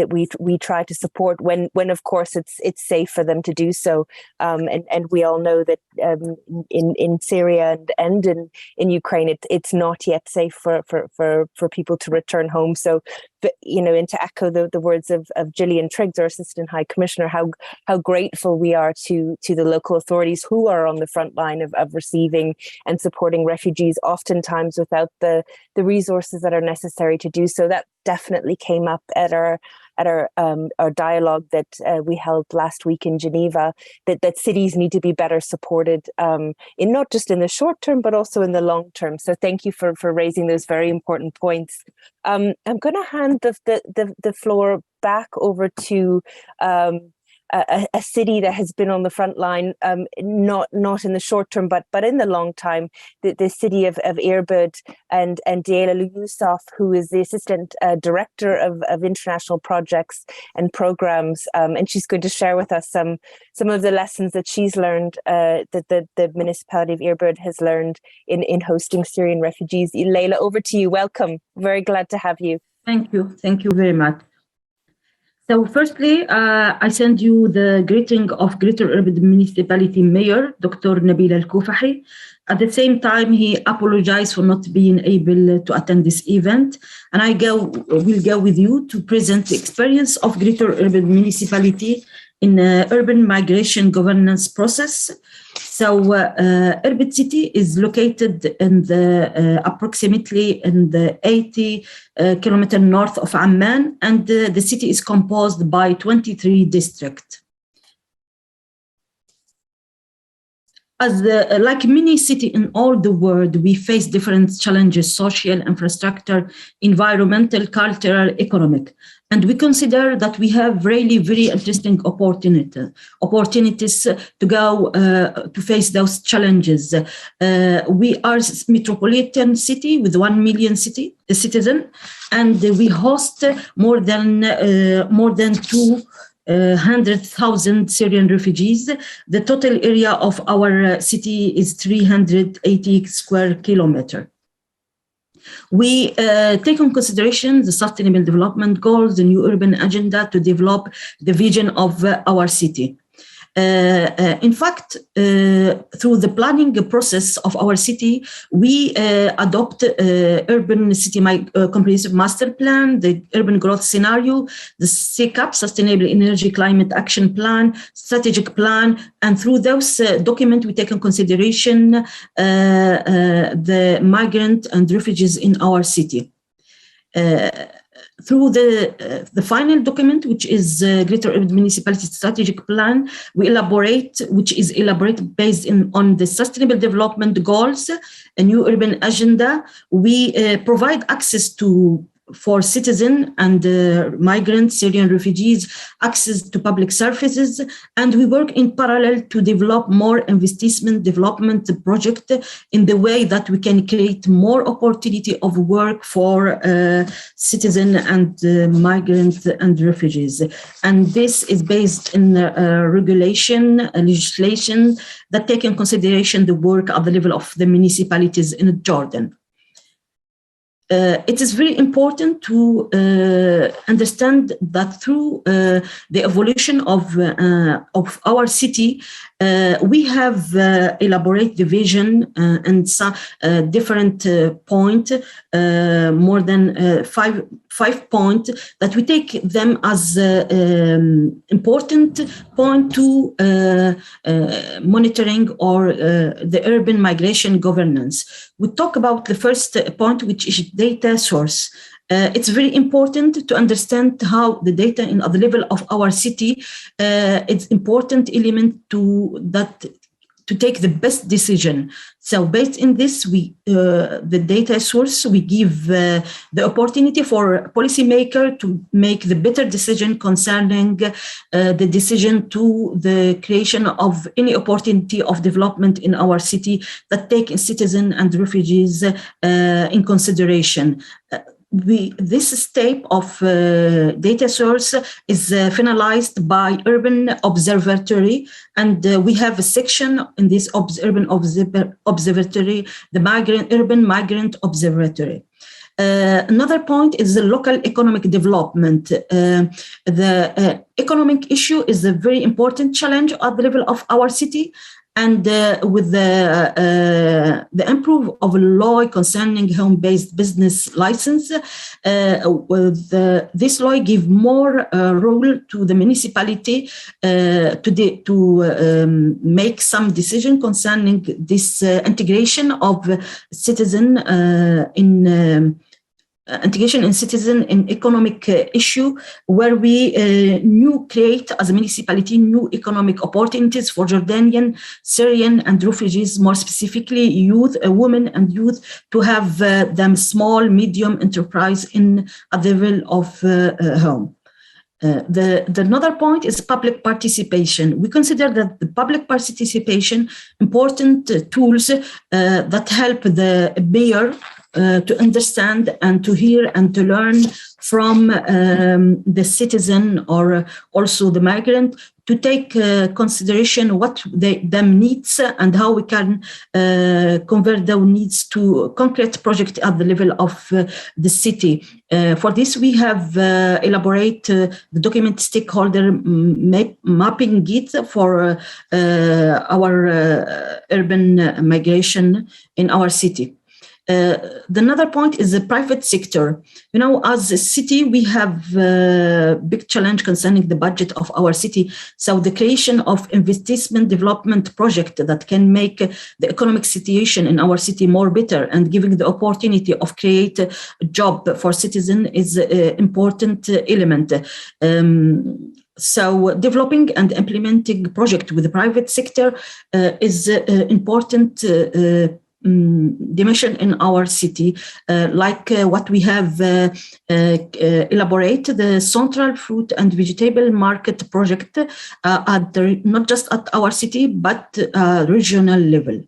we try to support when of course it's safe for them to do so, and we all know that in Syria and in Ukraine it's not yet safe for people to return home. So, and to echo the words of Gillian Triggs, our Assistant High Commissioner, how grateful we are to the local authorities who are on the front line of receiving and supporting refugees, oftentimes without the resources that are necessary to do so. That definitely came up at our dialogue that we held last week in Geneva, that cities need to be better supported in not just in the short term, but also in the long term. So thank you for raising those very important points. I'm going to hand the floor back over to a city that has been on the front line, not in the short term, but in the long time, the city of Irbid, and Diela Yusuf, who is the Assistant Director of International Projects and Programs, and she's going to share with us some of the lessons that she's learned, that the municipality of Irbid has learned in hosting Syrian refugees. Leila, over to you. Welcome. Very glad to have you. Thank you very much. So firstly, I send you the greeting of Greater Irbid Municipality Mayor, Dr. Nabil Al-Kufahi. At the same time, he apologized for not being able to attend this event. And I will go with you to present the experience of Greater Irbid Municipality in urban migration governance process. So Irbid city is located in the approximately in the 80 kilometer north of Amman, and the city is composed by 23 districts. Like many cities in all the world, we face different challenges: social, infrastructure, environmental, cultural, economic. And we consider that we have really very interesting opportunities to go to face those challenges. We are a metropolitan city with 1 million citizens, and we host more than 200,000 Syrian refugees. The total area of our city is 380 square kilometers. We take in consideration the Sustainable Development Goals, the new urban agenda to develop the vision of our city. In fact, through the planning process of our city, we adopt urban city comprehensive master plan, the urban growth scenario, the SECAP, Sustainable Energy Climate Action Plan, strategic plan, and through those documents, we take in consideration the migrant and refugees in our city. Through the final document, which is Greater Irbid Municipality Strategic Plan, which is elaborated based on the Sustainable Development Goals, a new urban agenda. We provide access for citizens and migrants, Syrian refugees, access to public services, and we work in parallel to develop more investment development project in the way that we can create more opportunity of work for citizens and migrants and refugees. And this is based in regulation, legislation that take in consideration the work at the level of the municipalities in Jordan. It is very important to understand that through the evolution of our city, We have elaborate the vision and some different point, more than five points that we take them as important point to monitoring or the urban migration governance. We talk about the first point, which is data source. It's very important to understand how the data at the level of our city, it's important element to take the best decision. So based in this, the data source, we give the opportunity for policymaker to make the better decision concerning the decision to the creation of any opportunity of development in our city that take citizens and refugees in consideration. This step of data source is finalized by Urban Observatory, and we have a section in this Urban Observatory, the Urban Migrant Observatory. Another point is the local economic development. The economic issue is a very important challenge at the level of our city. And with the improve of law concerning home-based business license, this law give more role to the municipality to make some decision concerning this integration of citizen integration in citizen in economic issue, where we create as a municipality new economic opportunities for Jordanian, Syrian, and refugees, more specifically youth, women and youth, to have them small, medium enterprise at the level of home. The another point is public participation. We consider that the public participation important tools that help the mayor to understand and to hear and to learn from the citizen or also the migrant, to take consideration what them needs and how we can convert those needs to concrete project at the level of the city. For this, we have elaborate the document stakeholder mapping guide for our urban migration in our city. The another point is the private sector. You know, as a city, we have a big challenge concerning the budget of our city. So the creation of investment development project that can make the economic situation in our city more better and giving the opportunity of create a job for citizens is an important element. So developing and implementing project with the private sector is important dimension in our city, like what we have elaborated the Central Fruit and Vegetable Market project not just at our city, but regional level.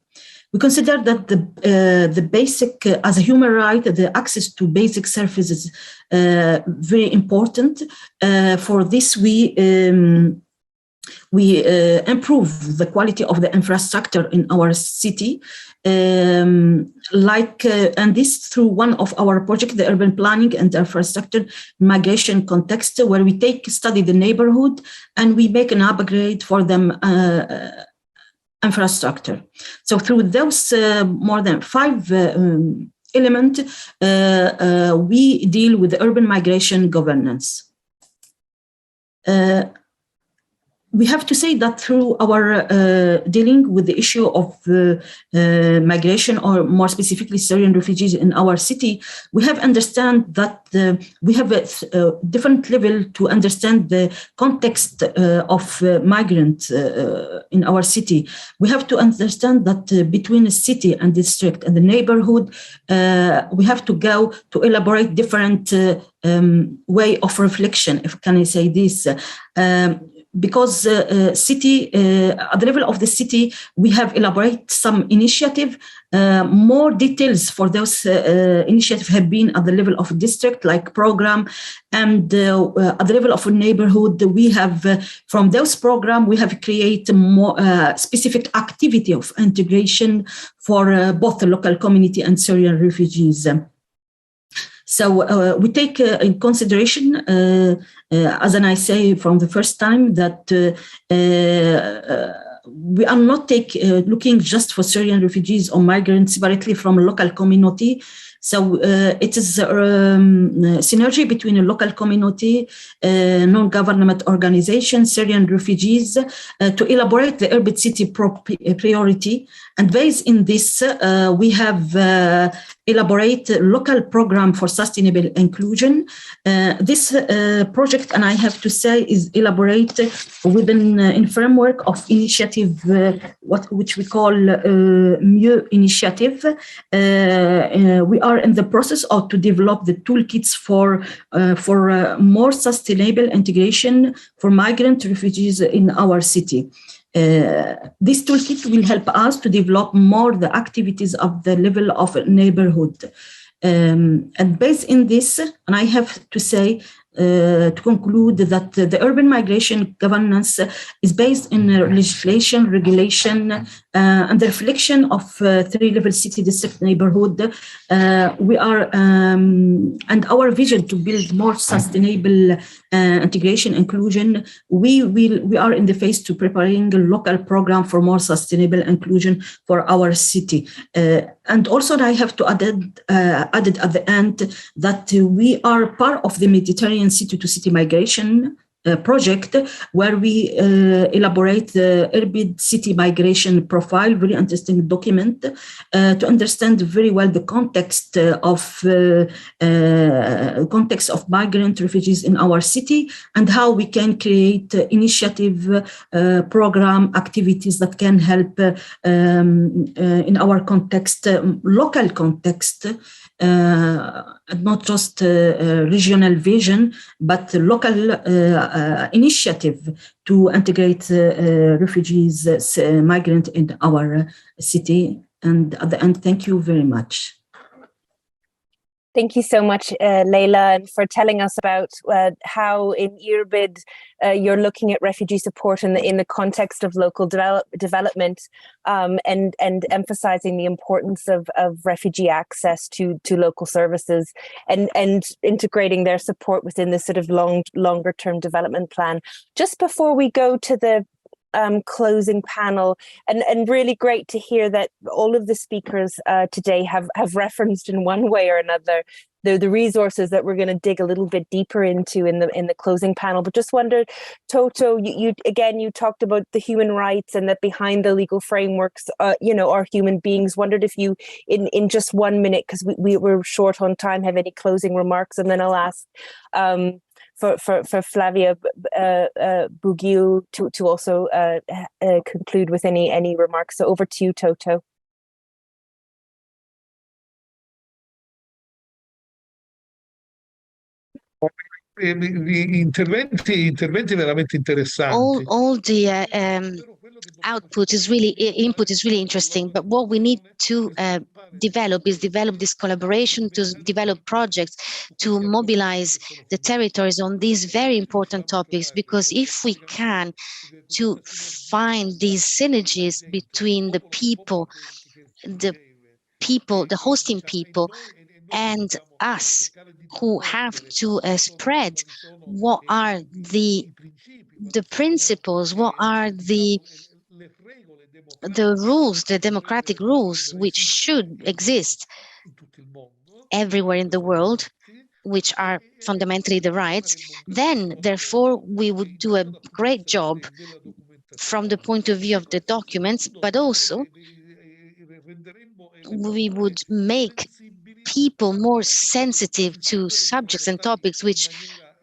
We consider that the basic, as a human right, the access to basic services very important. For this, we improve the quality of the infrastructure in our city, and this through one of our projects, the urban planning and infrastructure migration context, where we study the neighborhood and we make an upgrade for them infrastructure. So through those more than 5 elements, we deal with the urban migration governance. We have to say that through our dealing with the issue of migration, or more specifically Syrian refugees in our city, we have understand that we have a different level to understand the context of migrants in our city. We have to understand that between the city and district and the neighborhood, we have to go to elaborate different way of reflection, if can I say this. Because city, at the level of the city, we have elaborated some initiative. More details for those initiatives have been at the level of district, like program, and at the level of a neighborhood, we have, from those programs, we have created more specific activity of integration for both the local community and Syrian refugees. So we take in consideration, as I say from the first time, that we are not looking just for Syrian refugees or migrants separately from a local community. So it is synergy between a local community, non-government organizations, Syrian refugees, to elaborate the urban city priority. And based in this, we have elaborate a local program for sustainable inclusion. This project, and I have to say, is elaborated within in framework of initiative, which we call MIeux initiative. We are in the process of to develop the toolkits for more sustainable integration for migrant refugees in our city. This toolkit will help us to develop more the activities of the level of neighborhood. And based in this, and I have to say, to conclude that the urban migration governance is based in legislation, regulation, and the reflection of three-level city district neighborhood. We are, and our vision to build more sustainable integration, inclusion. We are in the phase to preparing a local program for more sustainable inclusion for our city. And also I have to added at the end that we are part of the Mediterranean city-to-city migration project, where we elaborate the urban city migration profile, very interesting document, to understand very well the context of migrant refugees in our city, and how we can create initiative, program, activities that can help in our context, local context, not just regional vision, but local initiative to integrate refugees, migrants in our city. And at the end, thank you very much. Thank you so much, Leila, and for telling us about how in Irbid you're looking at refugee support in the context of local development, and emphasizing the importance of refugee access to local services, and integrating their support within this sort of longer term development plan. Just before we go to the closing panel, and really great to hear that all of the speakers today have referenced in one way or another the resources that we're going to dig a little bit deeper into in the closing panel. But just wondered, Toto, you talked about the human rights and that behind the legal frameworks, are human beings. Wondered if you, in just 1 minute, because we were short on time, have any closing remarks, and then I'll ask for Flavia Bugil to also conclude with any remarks. So over to you, Toto. Interventi veramente interessanti. All the input is really interesting, but what we need to develop this collaboration, to develop projects, to mobilize the territories on these very important topics, because if we can to find these synergies between the hosting people and us, who have to spread what are the principles, what are the rules, the democratic rules which should exist everywhere in the world, which are fundamentally the rights, then therefore we would do a great job from the point of view of the documents, but also we would make people more sensitive to subjects and topics which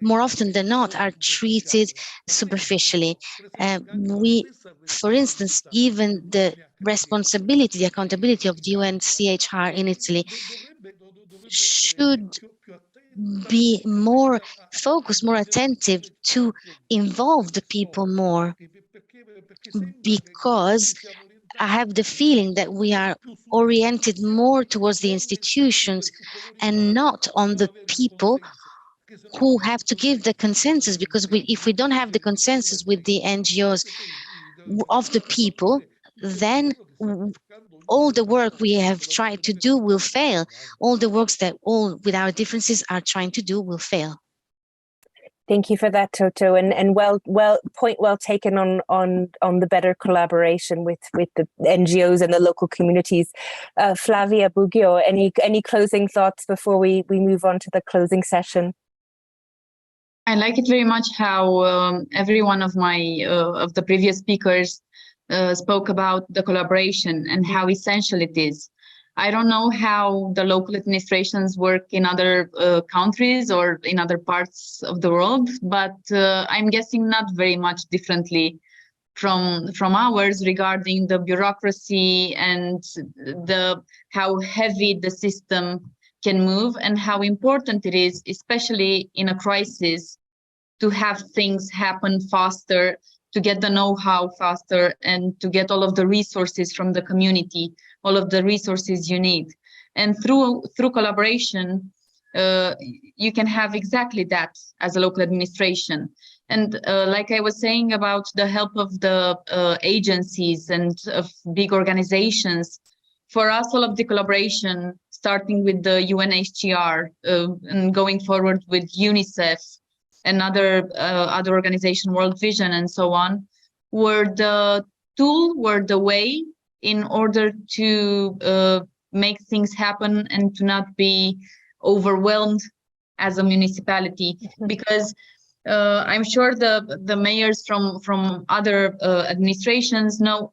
more often than not are treated superficially. For instance, even the responsibility, the accountability of the UNHCR in Italy should be more focused, more attentive to involve the people more, because I have the feeling that we are oriented more towards the institutions and not on the people who have to give the consensus, because if we don't have the consensus with the NGOs of the people, then all the work we have tried to do will fail. All the works that all with our differences are trying to do will fail. Thank you for that, Toto, and point well taken on the better collaboration with the NGOs and the local communities. Flavia Bugio, any closing thoughts before we move on to the closing session? I like it very much how every one of of the previous speakers spoke about the collaboration and how essential it is. I don't know how the local administrations work in other countries or in other parts of the world, but I'm guessing not very much differently from ours regarding the bureaucracy and how heavy the system can move and how important it is, especially in a crisis, to have things happen faster, to get the know-how faster, and to get all of the resources from the community, all of the resources you need. And through collaboration, you can have exactly that as a local administration. And like I was saying about the help of the agencies and of big organizations, for us, all of the collaboration, starting with the UNHCR and going forward with UNICEF and other organization, World Vision and so on, were the tool, were the way in order to make things happen and to not be overwhelmed as a municipality. Because I'm sure the mayors from other administrations know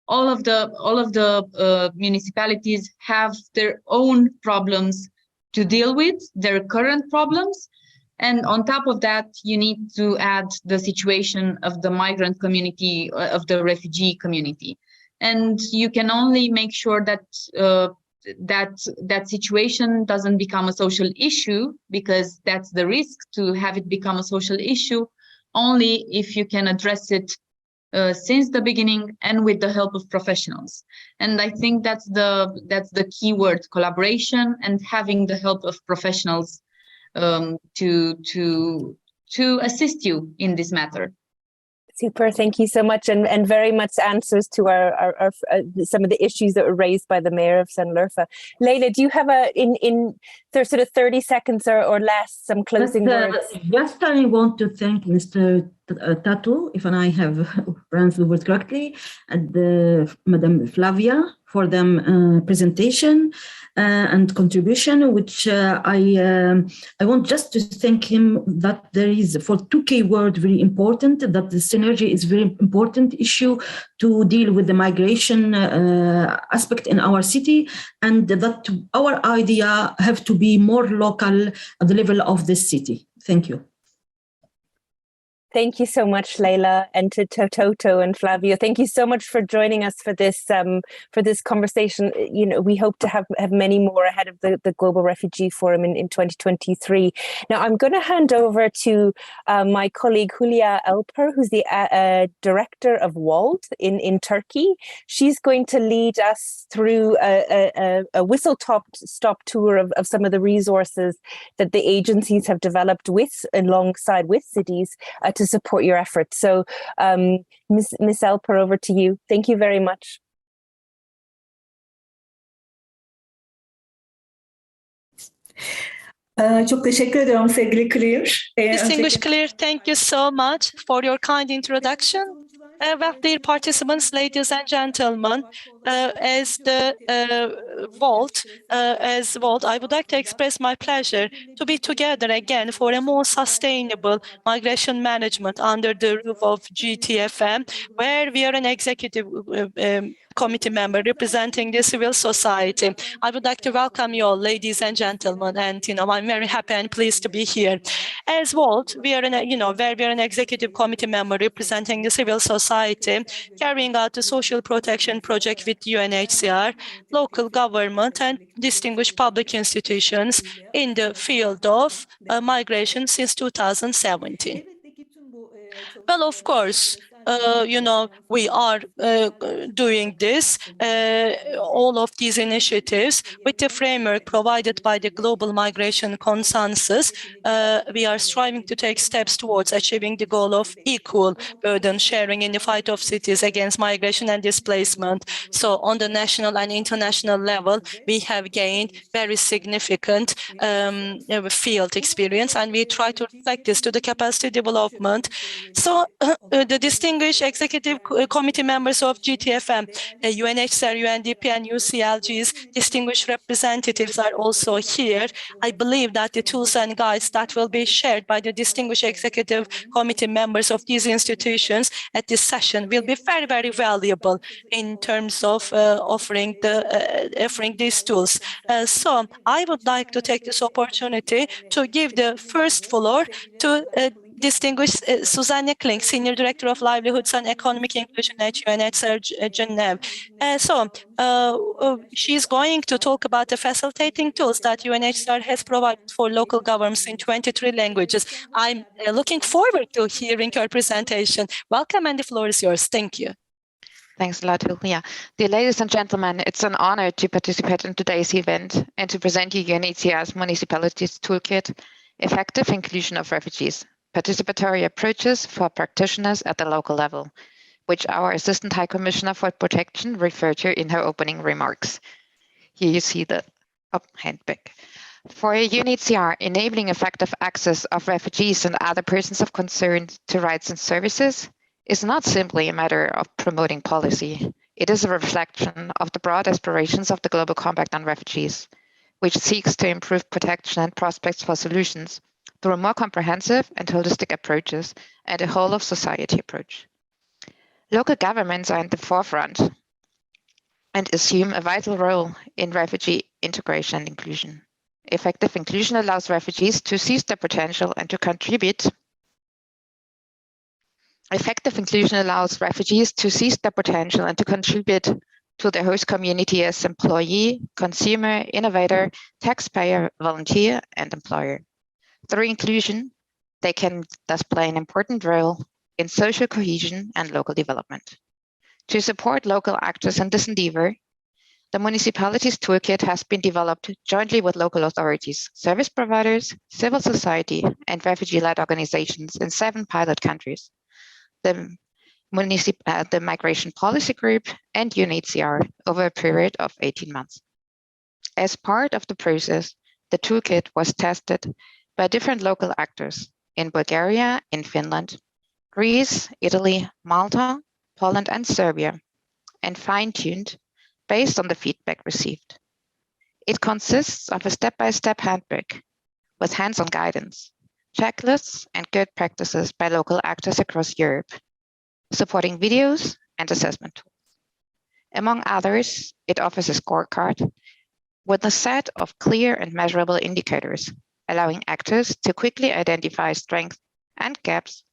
all of the municipalities have their own problems to deal with, their current problems. And on top of that, you need to add the situation of the migrant community, of the refugee community. And you can only make sure that that situation doesn't become a social issue, because that's the risk, to have it become a social issue, only if you can address it since the beginning and with the help of professionals. And I think that's the key word: collaboration and having the help of professionals to assist you in this matter. Super, thank you so much, and very much answers to our some of the issues that were raised by the mayor of Şanlıurfa. Leila, do you have in sort of 30 seconds or less some closing words? Just I want to thank Mr. Tatu, if I have pronounced the word correctly, and Madam Flavia for them presentation and contribution, which I want just to thank him that there is, for two key words, very important, that the synergy is very important issue to deal with the migration aspect in our city, and that our idea have to be more local at the level of the city. Thank you. Thank you so much, Leila, and to Toto and Flavio. Thank you so much for joining us for this conversation. You know, we hope to have many more ahead of the Global Refugee Forum in 2023. Now, I'm going to hand over to my colleague Hülya Alper, who's the director of WALT in Turkey. She's going to lead us through a whistle-stop tour of some of the resources that the agencies have developed alongside with cities to support your efforts. So, Ms. Alper, over to you. Thank you very much. Çok teşekkür ediyorum sevgili Clear. Distinguished Clear, thank you so much for your kind introduction. Well, dear participants, ladies and gentlemen, as VOLT, I would like to express my pleasure to be together again for a more sustainable migration management under the roof of GTFM, where we are an executive committee member representing the civil society. I would like to welcome you all, ladies and gentlemen, and I'm very happy and pleased to be here. As VOLT, we are an executive committee member representing the civil society, carrying out the social protection project with UNHCR, local government, and distinguished public institutions in the field of migration since 2017. Well, of course, we are doing this, all of these initiatives with the framework provided by the Global Migration Consensus. We are striving to take steps towards achieving the goal of equal burden sharing in the fight of cities against migration and displacement. So on the national and international level, we have gained very significant field experience, and we try to reflect this to the capacity development. So the distinguished executive committee members of GTFM, UNHCR, UNDP, and UCLG's distinguished representatives are also here. I believe that the tools and guides that will be shared by the distinguished executive committee members of these institutions at this session will be very, very valuable in terms of offering these tools. So I would like to take this opportunity to give the first floor to distinguished Susanne Klink, Senior Director of Livelihoods and Economic Inclusion at UNHCR Geneva. She's going to talk about the facilitating tools that UNHCR has provided for local governments in 23 languages. I'm looking forward to hearing her presentation. Welcome, and the floor is yours. Thank you. Thanks a lot, Julia. Dear ladies and gentlemen, it's an honor to participate in today's event and to present you UNHCR's Municipalities Toolkit, Effective Inclusion of Refugees, Participatory Approaches for Practitioners at the Local Level, which our Assistant High Commissioner for Protection referred to in her opening remarks. Here you see the handbook. For UNHCR, enabling effective access of refugees and other persons of concern to rights and services is not simply a matter of promoting policy. It is a reflection of the broad aspirations of the Global Compact on Refugees, which seeks to improve protection and prospects for solutions through more comprehensive and holistic approaches and a whole of society approach. Local governments are in the forefront and assume a vital role in refugee integration and inclusion. Effective inclusion allows refugees to seize their potential and to contribute. Effective inclusion allows refugees to seize their potential and to contribute to their host community as employee, consumer, innovator, taxpayer, volunteer, and employer. Through inclusion, they can thus play an important role in social cohesion and local development. To support local actors in this endeavor, the Municipalities Toolkit has been developed jointly with local authorities, service providers, civil society, and refugee-led organizations in 7 pilot countries. The Migration Policy Group and UNHCR over a period of 18 months. As part of the process, the toolkit was tested by different local actors in Bulgaria, in Finland, Greece, Italy, Malta, Poland, and Serbia, and fine-tuned based on the feedback received. It consists of a step-by-step handbook with hands-on guidance, checklists, and good practices by local actors across Europe, supporting videos and assessment tools. Among others, it offers a scorecard with a set of clear and measurable indicators, allowing actors to quickly identify strengths and gaps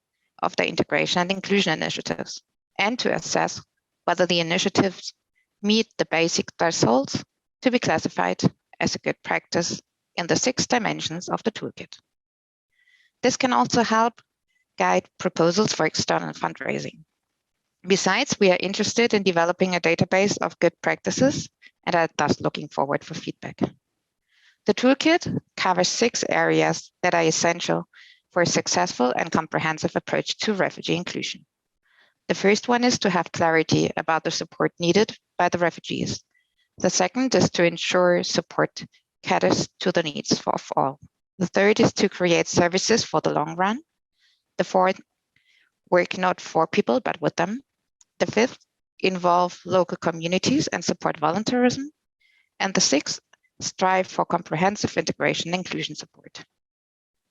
of their integration and inclusion initiatives, and to assess whether the initiatives meet the basic thresholds to be classified as a good practice in the 6 dimensions of the toolkit. This can also help guide proposals for external fundraising. Besides, we are interested in developing a database of good practices and are thus looking forward for feedback. The toolkit covers 6 areas that are essential for a successful and comprehensive approach to refugee inclusion. The first one is to have clarity about the support needed by the refugees. The second is to ensure support caters to the needs of all. The third is to create services for the long run. The fourth, work not for people, but with them. The fifth, involve local communities and support volunteerism. And the sixth, strive for comprehensive integration and inclusion support.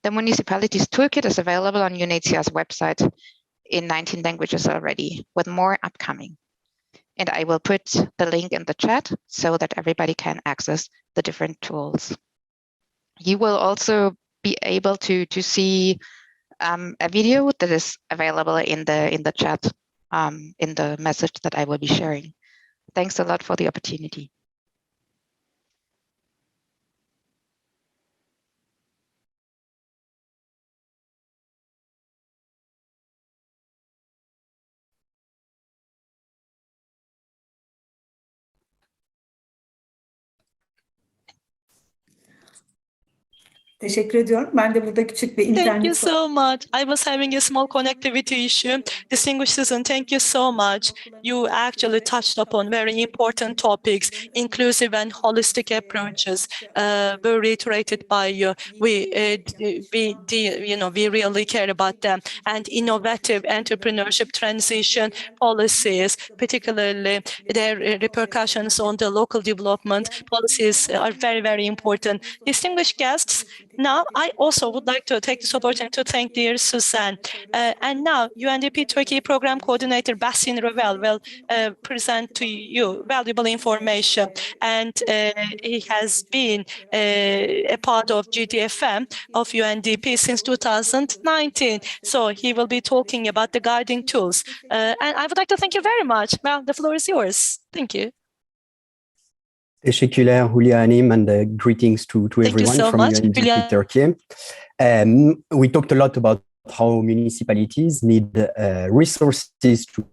The Municipalities Toolkit is available on UNHCR's website in 19 languages already, with more upcoming. And I will put the link in the chat so that everybody can access the different tools. You will also be able to see a video that is available in the chat, in the message that I will be sharing. Thanks a lot for the opportunity. Teşekkür ediyorum. Ben de burada küçük bir internet... Thank you so much. I was having a small connectivity issue. Distinguished citizen, thank you so much. You actually touched upon very important topics. Inclusive and holistic approaches were reiterated by you. We really care about them. And innovative entrepreneurship transition policies, particularly their repercussions on the local development policies, are very, very important. Distinguished guests, now, I also would like to take this opportunity to thank dear Suzanne. And now, UNDP Turkey Program Coordinator Basin Revel will present to you valuable information. And he has been a part of GTFM of UNDP since 2019. So he will be talking about the guiding tools. And I would like to thank you very much. Well, the floor is yours. Thank you. Teşekkürler Hülya Hanım, and greetings to everyone so from much, UNDP Turkey. We talked a lot about how municipalities need resources to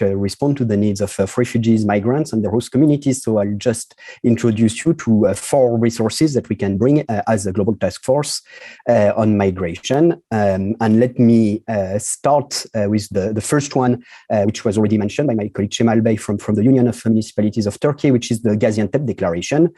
respond to the needs of refugees, migrants, and their host communities. So I'll just introduce you to 4 resources that we can bring as a global task force on migration. And let me start with the first one, which was already mentioned by my colleague Cemal Bey from the Union of Municipalities of Turkey, which is the Gaziantep Declaration,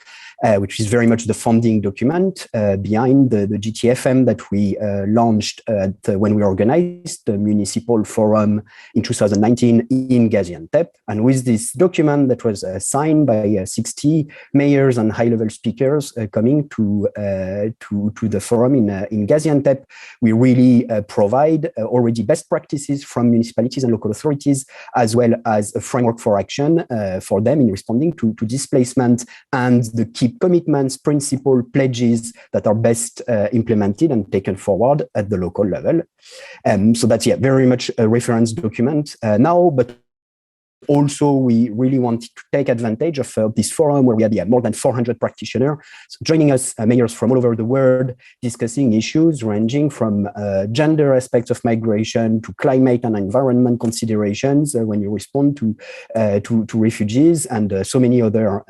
which is very much the founding document behind the GTFM that we launched when we organized the Municipal Forum in 2019 in Gaziantep. And with this document that was signed by 60 mayors and high-level speakers coming to the forum in Gaziantep, we really provide already best practices from municipalities and local authorities, as well as a framework for action for them in responding to displacement and the key commitments, principles, pledges that are best implemented and taken forward at the local level. So that's very much a reference document now, but also we really wanted to take advantage of this forum where we had more than 400 practitioners joining us, mayors from all over the world, discussing issues ranging from gender aspects of migration to climate and environment considerations when you respond to refugees, and so many other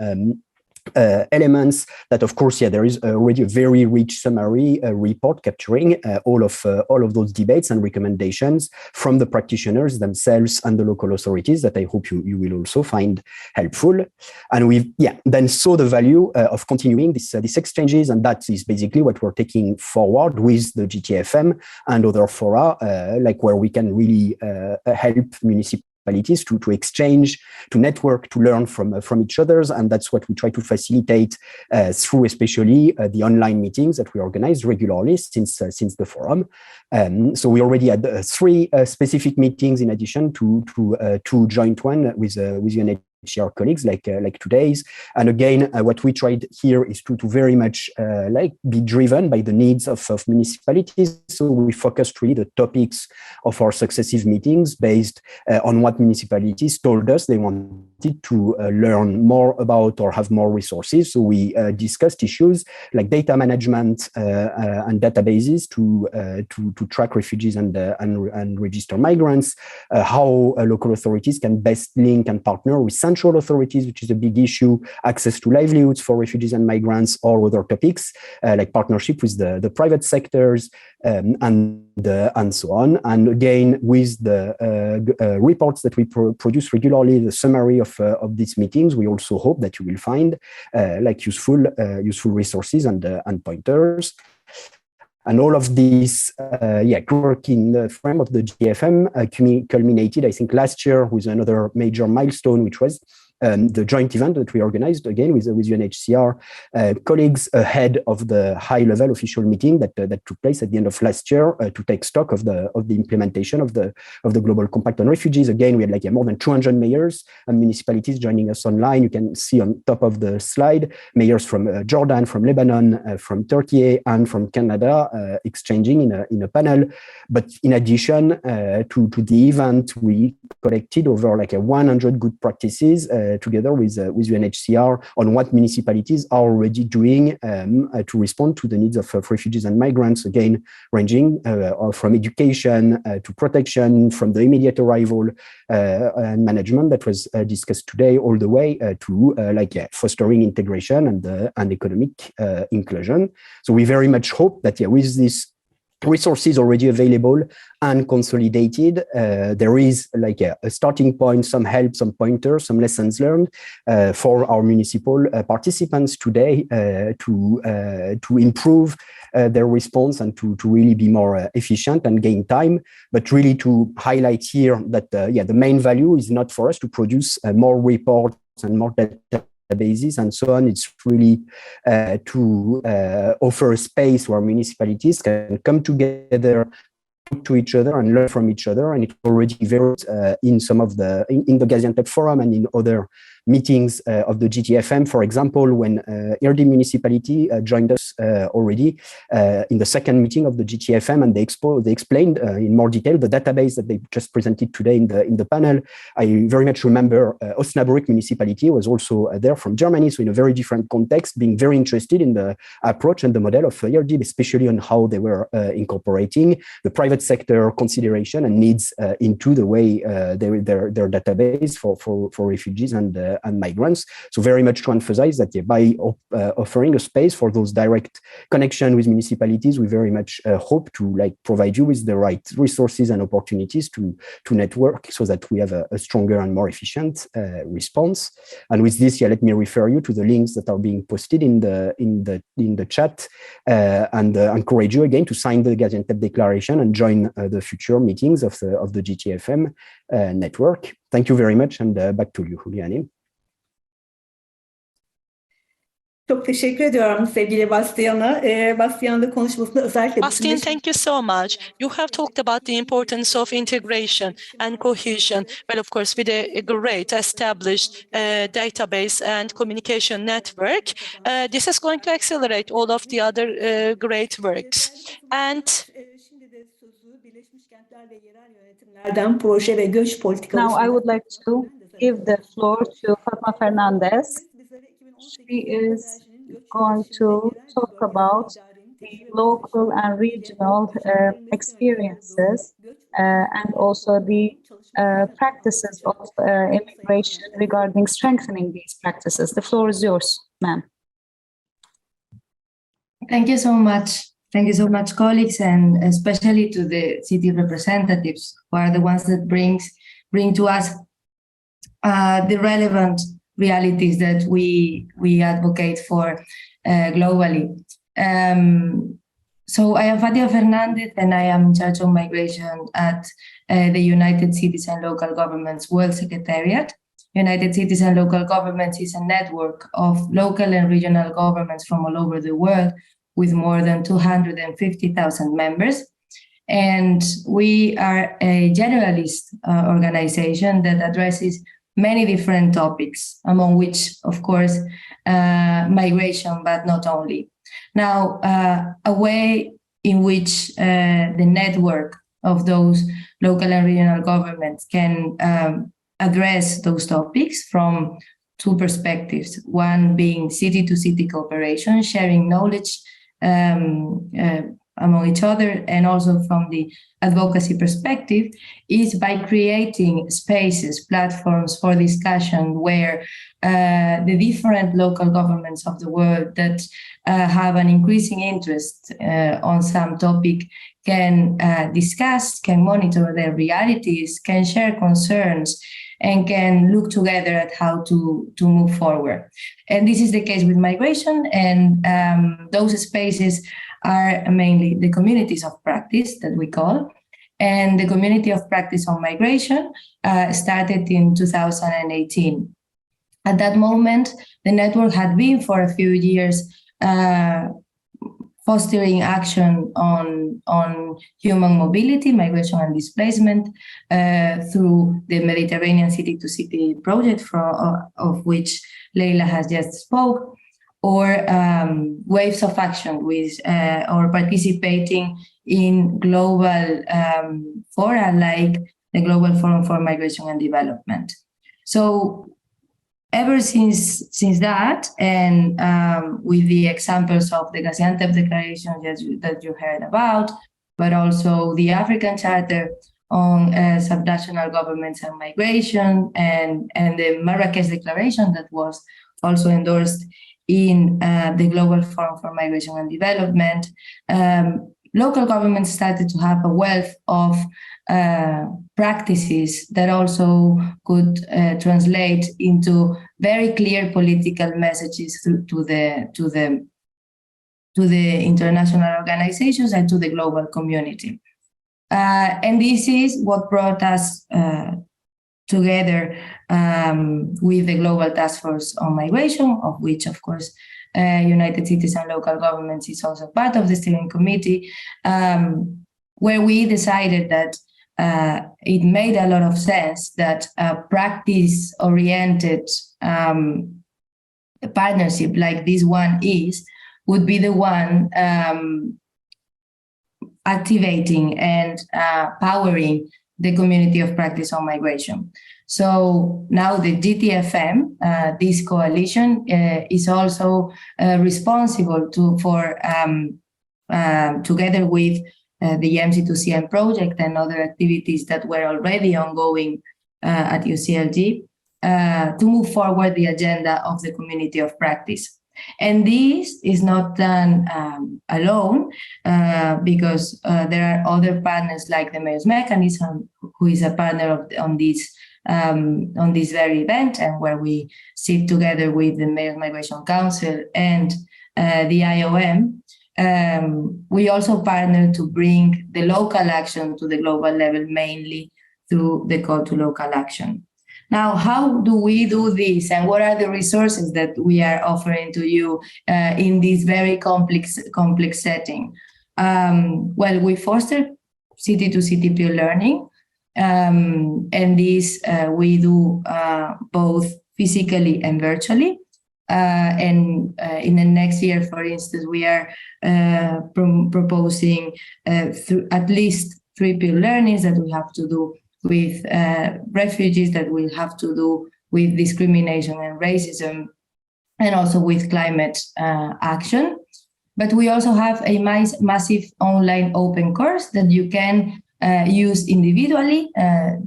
elements that, of course, there is already a very rich summary report capturing all of those debates and recommendations from the practitioners themselves and the local authorities that I hope you will also find helpful. And we've then saw the value of continuing these exchanges, and that is basically what we're taking forward with the GTFM and other fora, where we can really help municipalities to exchange, to network, to learn from each other, and that's what we try to facilitate through especially the online meetings that we organize regularly since the forum. So we already had 3 specific meetings in addition to 2 joint one with UNHCR colleagues like today's. And again, what we tried here is to very much be driven by the needs of municipalities. So we focused really the topics of our successive meetings based on what municipalities told us they wanted to learn more about or have more resources. So we discussed issues like data management and databases to track refugees and register migrants, how local authorities can best link and partner with central authorities, which is a big issue, access to livelihoods for refugees and migrants, or other topics like partnership with the private sectors and so on. And again, with the reports that we produce regularly, the summary of these meetings, we also hope that you will find useful resources and pointers. And all of this work in the frame of the GTFM culminated, I think, last year with another major milestone, which was the joint event that we organized again with UNHCR colleagues ahead of the high-level official meeting that took place at the end of last year to take stock of the implementation of the Global Compact on Refugees. Again, we had more than 200 mayors and municipalities joining us online. You can see on top of the slide mayors from Jordan, from Lebanon, from Turkey, and from Canada exchanging in a panel. But in addition to the event, we collected over 100 good practices together with UNHCR on what municipalities are already doing to respond to the needs of refugees and migrants, again, ranging from education to protection, from the immediate arrival and management that was discussed today, all the way to fostering integration and economic inclusion. So we very much hope that with these resources already available and consolidated, there is a starting point, some help, some pointers, some lessons learned for our municipal participants today to improve their response and to really be more efficient and gain time, but really to highlight here that the main value is not for us to produce more reports and more databases and so on. It's really to offer a space where municipalities can come together, talk to each other and learn from each other. And it already varies in some of in the Gaziantep Forum and in other meetings of the GTFM, for example, when IRD municipality joined us already in the second meeting of the GTFM, and they explained in more detail the database that they just presented today in the panel. I very much remember Osnabrück municipality was also there from Germany, so in a very different context, being very interested in the approach and the model of IRD, especially on how they were incorporating the private sector consideration and needs into the way their database for refugees and migrants. So very much to emphasize that by offering a space for those direct connection with municipalities, we very much hope to provide you with the right resources and opportunities to network so that we have a stronger and more efficient response. And with this, let me refer you to the links that are being posted in the chat and encourage you again to sign the Gaziantep Declaration and join the future meetings of the GTFM network. Thank you very much, and back to you, Juliane. Çok teşekkür ediyorum sevgili Bastian'a. Bastian da konuşmasında özellikle... Bastian, thank you so much. You have talked about the importance of integration and cohesion. Well, of course, with a great established database and communication network, this is going to accelerate all of the other great works. And now I would like to give the floor to Fatma Fernandez. She is going to talk about the local and regional experiences and also the practices of immigration regarding strengthening these practices. The floor is yours, ma'am. Thank you so much. Thank you so much, colleagues, and especially to the city representatives who are the ones that bring to us the relevant realities that we advocate for globally. So I am Fatia Fernandez, and I am in charge of migration at the United Cities and Local Governments World Secretariat. United Cities and Local Governments is a network of local and regional governments from all over the world with more than 250,000 members. And we are a generalist organization that addresses many different topics, among which, of course, migration, but not only. Now, a way in which the network of those local and regional governments can address those topics from two perspectives, one being city-to-city cooperation, sharing knowledge among each other, and also from the advocacy perspective, is by creating spaces, platforms for discussion where the different local governments of the world that have an increasing interest on some topic can discuss, can monitor their realities, can share concerns, and can look together at how to move forward. And this is the case with migration, and those spaces are mainly the communities of practice that we call. And the community of practice on migration started in 2018. At that moment, the network had been for a few years fostering action on human mobility, migration and displacement through the Mediterranean City-to-City project, of which Leila has just spoke, or waves of action with or participating in global fora like the Global Forum for Migration and Development. So ever since that, and with the examples of the Gaziantep Declaration that you heard about, but also the African Charter on subnational governments and migration, and the Marrakesh Declaration that was also endorsed in the Global Forum for Migration and Development, local governments started to have a wealth of practices that also could translate into very clear political messages to the international organizations and to the global community. And this is what brought us together with the Global Task Force on Migration, of which, of course, United Cities and Local Governments is also part of the steering committee, where we decided that it made a lot of sense that a practice-oriented partnership like this one would be the one activating and powering the community of practice on migration. So now the GTFM, this coalition, is also responsible for together with the MC2CM project and other activities that were already ongoing at UCLG, to move forward the agenda of the community of practice. And this is not done alone, because there are other partners like the Mayor's Mechanism, who is a partner on this very event, and where we sit together with the Mayor's Migration Council and the IOM. We also partner to bring the local action to the global level, mainly through the call to local action. Now, how do we do this, and what are the resources that we are offering to you in this very complex setting? Well, we foster city-to-city peer learning, and this we do both physically and virtually. And in the next year, for instance, we are proposing at least 3 peer learnings that we have to do with refugees, that will have to do with discrimination and racism, and also with climate action. But we also have a massive online open course that you can use individually.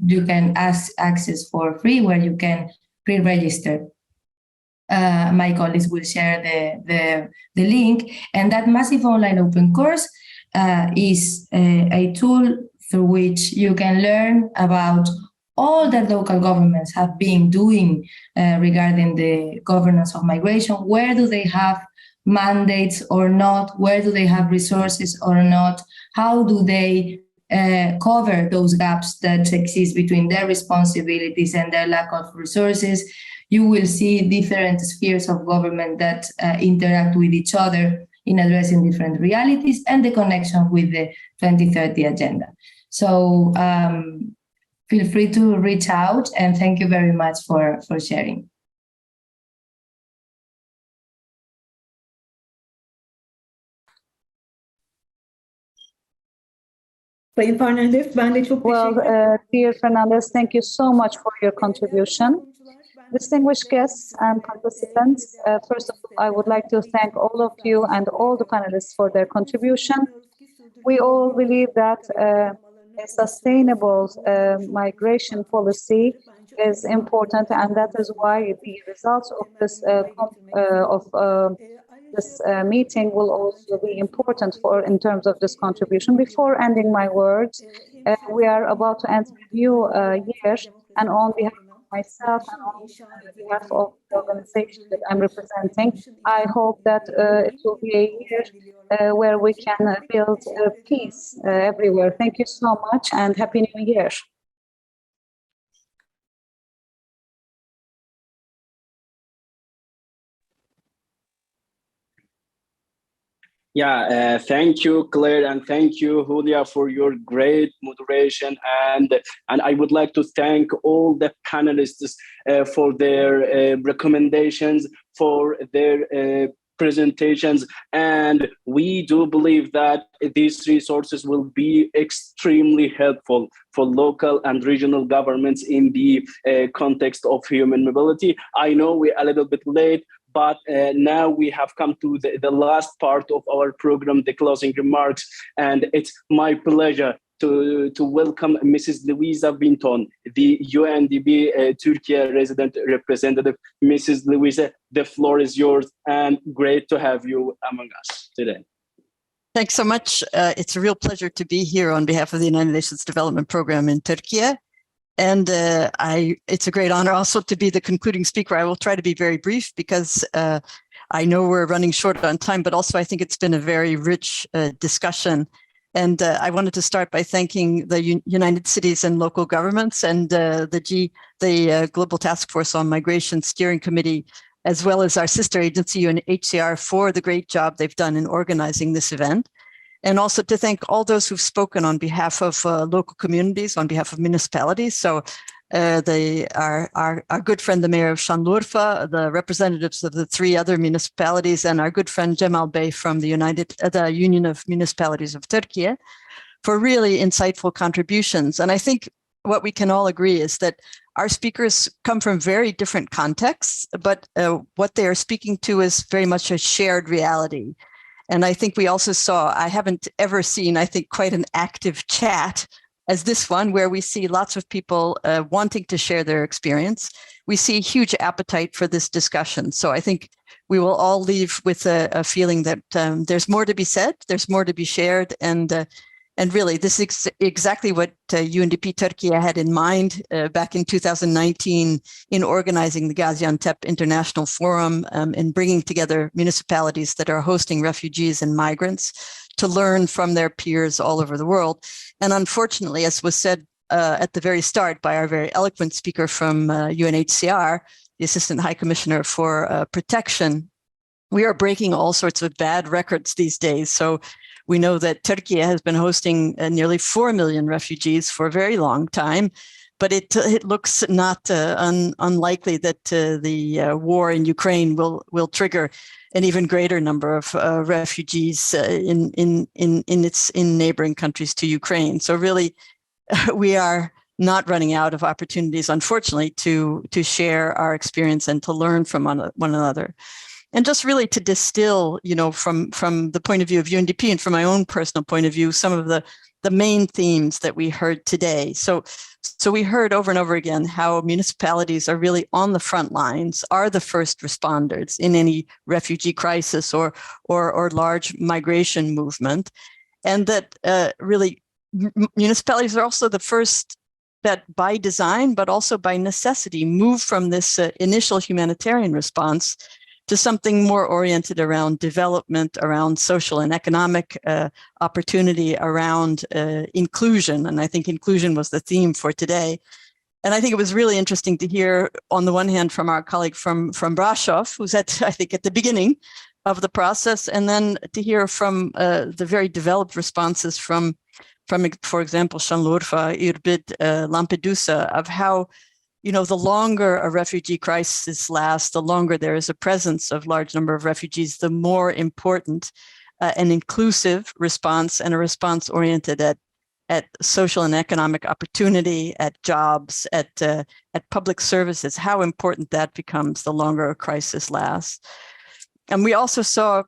You can access for free, where you can pre-register. My colleagues will share the link. And that massive online open course is a tool through which you can learn about all that local governments have been doing regarding the governance of migration. Where do they have mandates or not? Where do they have resources or not? How do they cover those gaps that exist between their responsibilities and their lack of resources? You will see different spheres of government that interact with each other in addressing different realities, and the connection with the 2030 agenda. So feel free to reach out, and thank you very much for sharing. Sayın Fernandez, ben de çok teşekkür ederim. Dear Fernandez, thank you so much for your contribution. Distinguished guests and participants, first of all, I would like to thank all of you and all the panelists for their contribution. We all believe that a sustainable migration policy is important, and that is why the results of this meeting will also be important in terms of this contribution. Before ending my words, we are about to enter a new year, and on behalf of myself and on behalf of the organization that I'm representing, I hope that it will be a year where we can build peace everywhere. Thank you so much, and Happy New Year. Yeah, thank you, Claire, and thank you, Julia, for your great moderation. And I would like to thank all the panelists for their recommendations, for their presentations, and we do believe that these resources will be extremely helpful for local and regional governments in the context of human mobility. I know we're a little bit late, but now we have come to the last part of our program, the closing remarks, and it's my pleasure to welcome Mrs. Louisa Vinton, the UNDP Turkey resident representative. Mrs. Louisa, the floor is yours, and great to have you among us today. Thanks so much. It's a real pleasure to be here on behalf of the United Nations Development Program in Turkey. And it's a great honor also to be the concluding speaker. I will try to be very brief because I know we're running short on time, but also I think it's been a very rich discussion. And I wanted to start by thanking the United Cities and local governments and the Global Task Force on Migration Steering Committee, as well as our sister agency, UNHCR, for the great job they've done in organizing this event. And also to thank all those who've spoken on behalf of local communities, on behalf of municipalities. So our good friend, the mayor of Şanlıurfa, the representatives of the 3 other municipalities, and our good friend Cemal Bey from the Union of Municipalities of Turkey, for really insightful contributions. And I think what we can all agree is that our speakers come from very different contexts, but what they are speaking to is very much a shared reality. And I think we also saw, I haven't ever seen, I think, quite an active chat as this one, where we see lots of people wanting to share their experience. We see huge appetite for this discussion. So I think we will all leave with a feeling that there's more to be said, there's more to be shared, and really this is exactly what UNDP Turkey had in mind back in 2019 in organizing the Gaziantep International Forum and bringing together municipalities that are hosting refugees and migrants to learn from their peers all over the world. And unfortunately, as was said at the very start by our very eloquent speaker from UNHCR, the Assistant High Commissioner for Protection, we are breaking all sorts of bad records these days. So we know that Turkey has been hosting nearly 4 million refugees for a very long time, but it looks not unlikely that the war in Ukraine will trigger an even greater number of refugees in neighboring countries to Ukraine. So really, we are not running out of opportunities, unfortunately, to share our experience and to learn from one another. And just really to distill, from the point of view of UNDP and from my own personal point of view, some of the main themes that we heard today. So we heard over and over again how municipalities are really on the front lines, are the first responders in any refugee crisis or large migration movement. And that really municipalities are also the first that by design, but also by necessity, move from this initial humanitarian response to something more oriented around development, around social and economic opportunity, around inclusion. And I think inclusion was the theme for today. And I think it was really interesting to hear, on the one hand, from our colleague from Brasov, who's I think at the beginning of the process, and then to hear from the very developed responses from, for example, Şanlıurfa, Irbid, Lampedusa, of how the longer a refugee crisis lasts, the longer there is a presence of large number of refugees, the more important an inclusive response and a response oriented at social and economic opportunity, at jobs, at public services, how important that becomes the longer a crisis lasts. And we also saw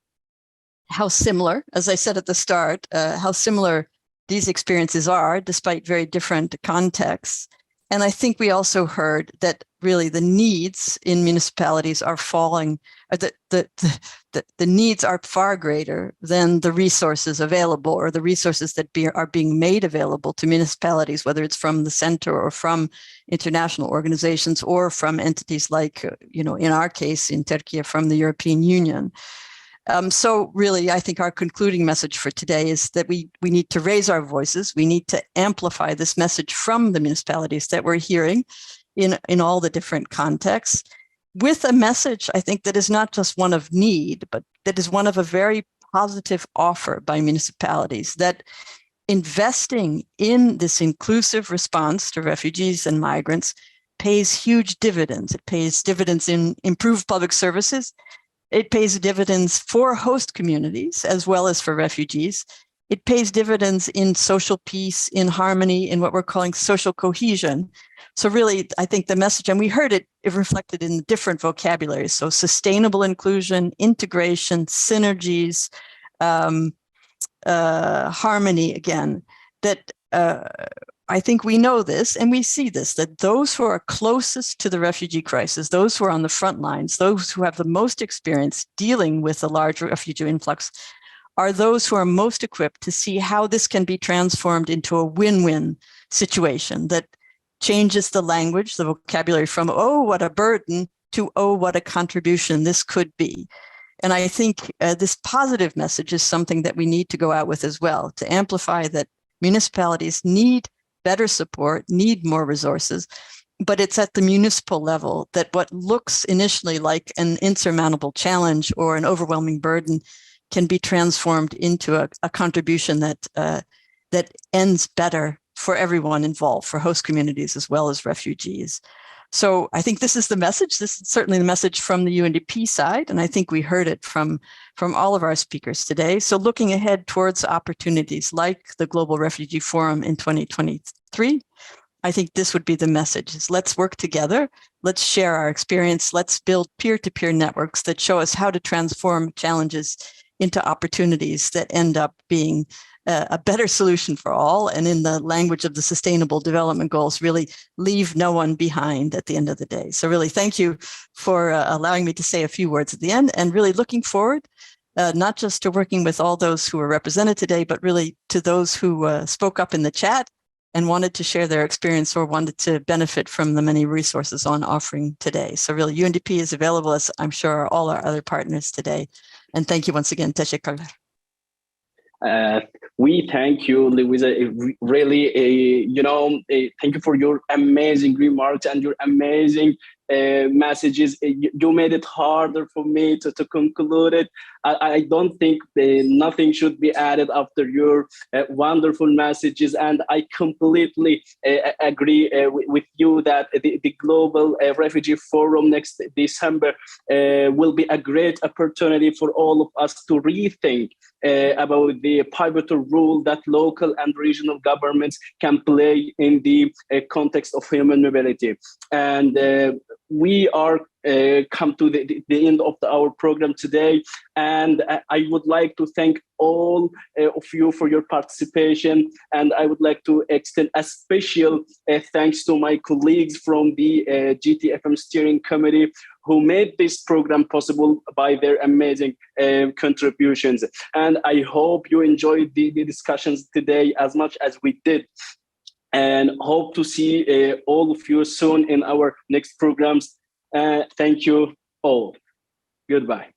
how similar, as I said at the start, how similar these experiences are, despite very different contexts. And I think we also heard that really the needs in municipalities are falling, the needs are far greater than the resources available or the resources that are being made available to municipalities, whether it's from the center or from international organizations or from entities like, in our case, in Turkey, from the European Union. So really, I think our concluding message for today is that we need to raise our voices. We need to amplify this message from the municipalities that we're hearing in all the different contexts, with a message, I think, that is not just one of need, but that is one of a very positive offer by municipalities, that investing in this inclusive response to refugees and migrants pays huge dividends. It pays dividends in improved public services. It pays dividends for host communities as well as for refugees. It pays dividends in social peace, in harmony, in what we're calling social cohesion. So really, I think the message, and we heard it reflected in different vocabularies. So sustainable inclusion, integration, synergies, harmony again, that I think we know this and we see this, that those who are closest to the refugee crisis, those who are on the front lines, those who have the most experience dealing with a large refugee influx, are those who are most equipped to see how this can be transformed into a win-win situation that changes the language, the vocabulary from, oh, what a burden, to, oh, what a contribution this could be. And I think this positive message is something that we need to go out with as well, to amplify that municipalities need better support, need more resources, but it's at the municipal level that what looks initially like an insurmountable challenge or an overwhelming burden can be transformed into a contribution that ends better for everyone involved, for host communities as well as refugees. So I think this is the message. This is certainly the message from the UNDP side, and I think we heard it from all of our speakers today. So looking ahead towards opportunities like the Global Refugee Forum in 2023, I think this would be the message, is let's work together, let's share our experience, let's build peer-to-peer networks that show us how to transform challenges into opportunities that end up being a better solution for all, and in the language of the Sustainable Development Goals, really leave no one behind at the end of the day. So really, thank you for allowing me to say a few words at the end, and really looking forward, not just to working with all those who were represented today, but really to those who spoke up in the chat and wanted to share their experience or wanted to benefit from the many resources on offering today. So really, UNDP is available, as I'm sure are all our other partners today. And thank you once again, Teşekkürler. We thank you, Louisa. Really, thank you for your amazing remarks and your amazing messages. You made it harder for me to conclude it. I don't think nothing should be added after your wonderful messages, and I completely agree with you that the Global Refugee Forum next December will be a great opportunity for all of us to rethink about the pivotal role that local and regional governments can play in the context of human mobility. And we are come to the end of our program today, and I would like to thank all of you for your participation, and I would like to extend a special thanks to my colleagues from the GTFM Steering Committee who made this program possible by their amazing contributions. And I hope you enjoyed the discussions today as much as we did, and hope to see all of you soon in our next programs. Thank you all. Goodbye.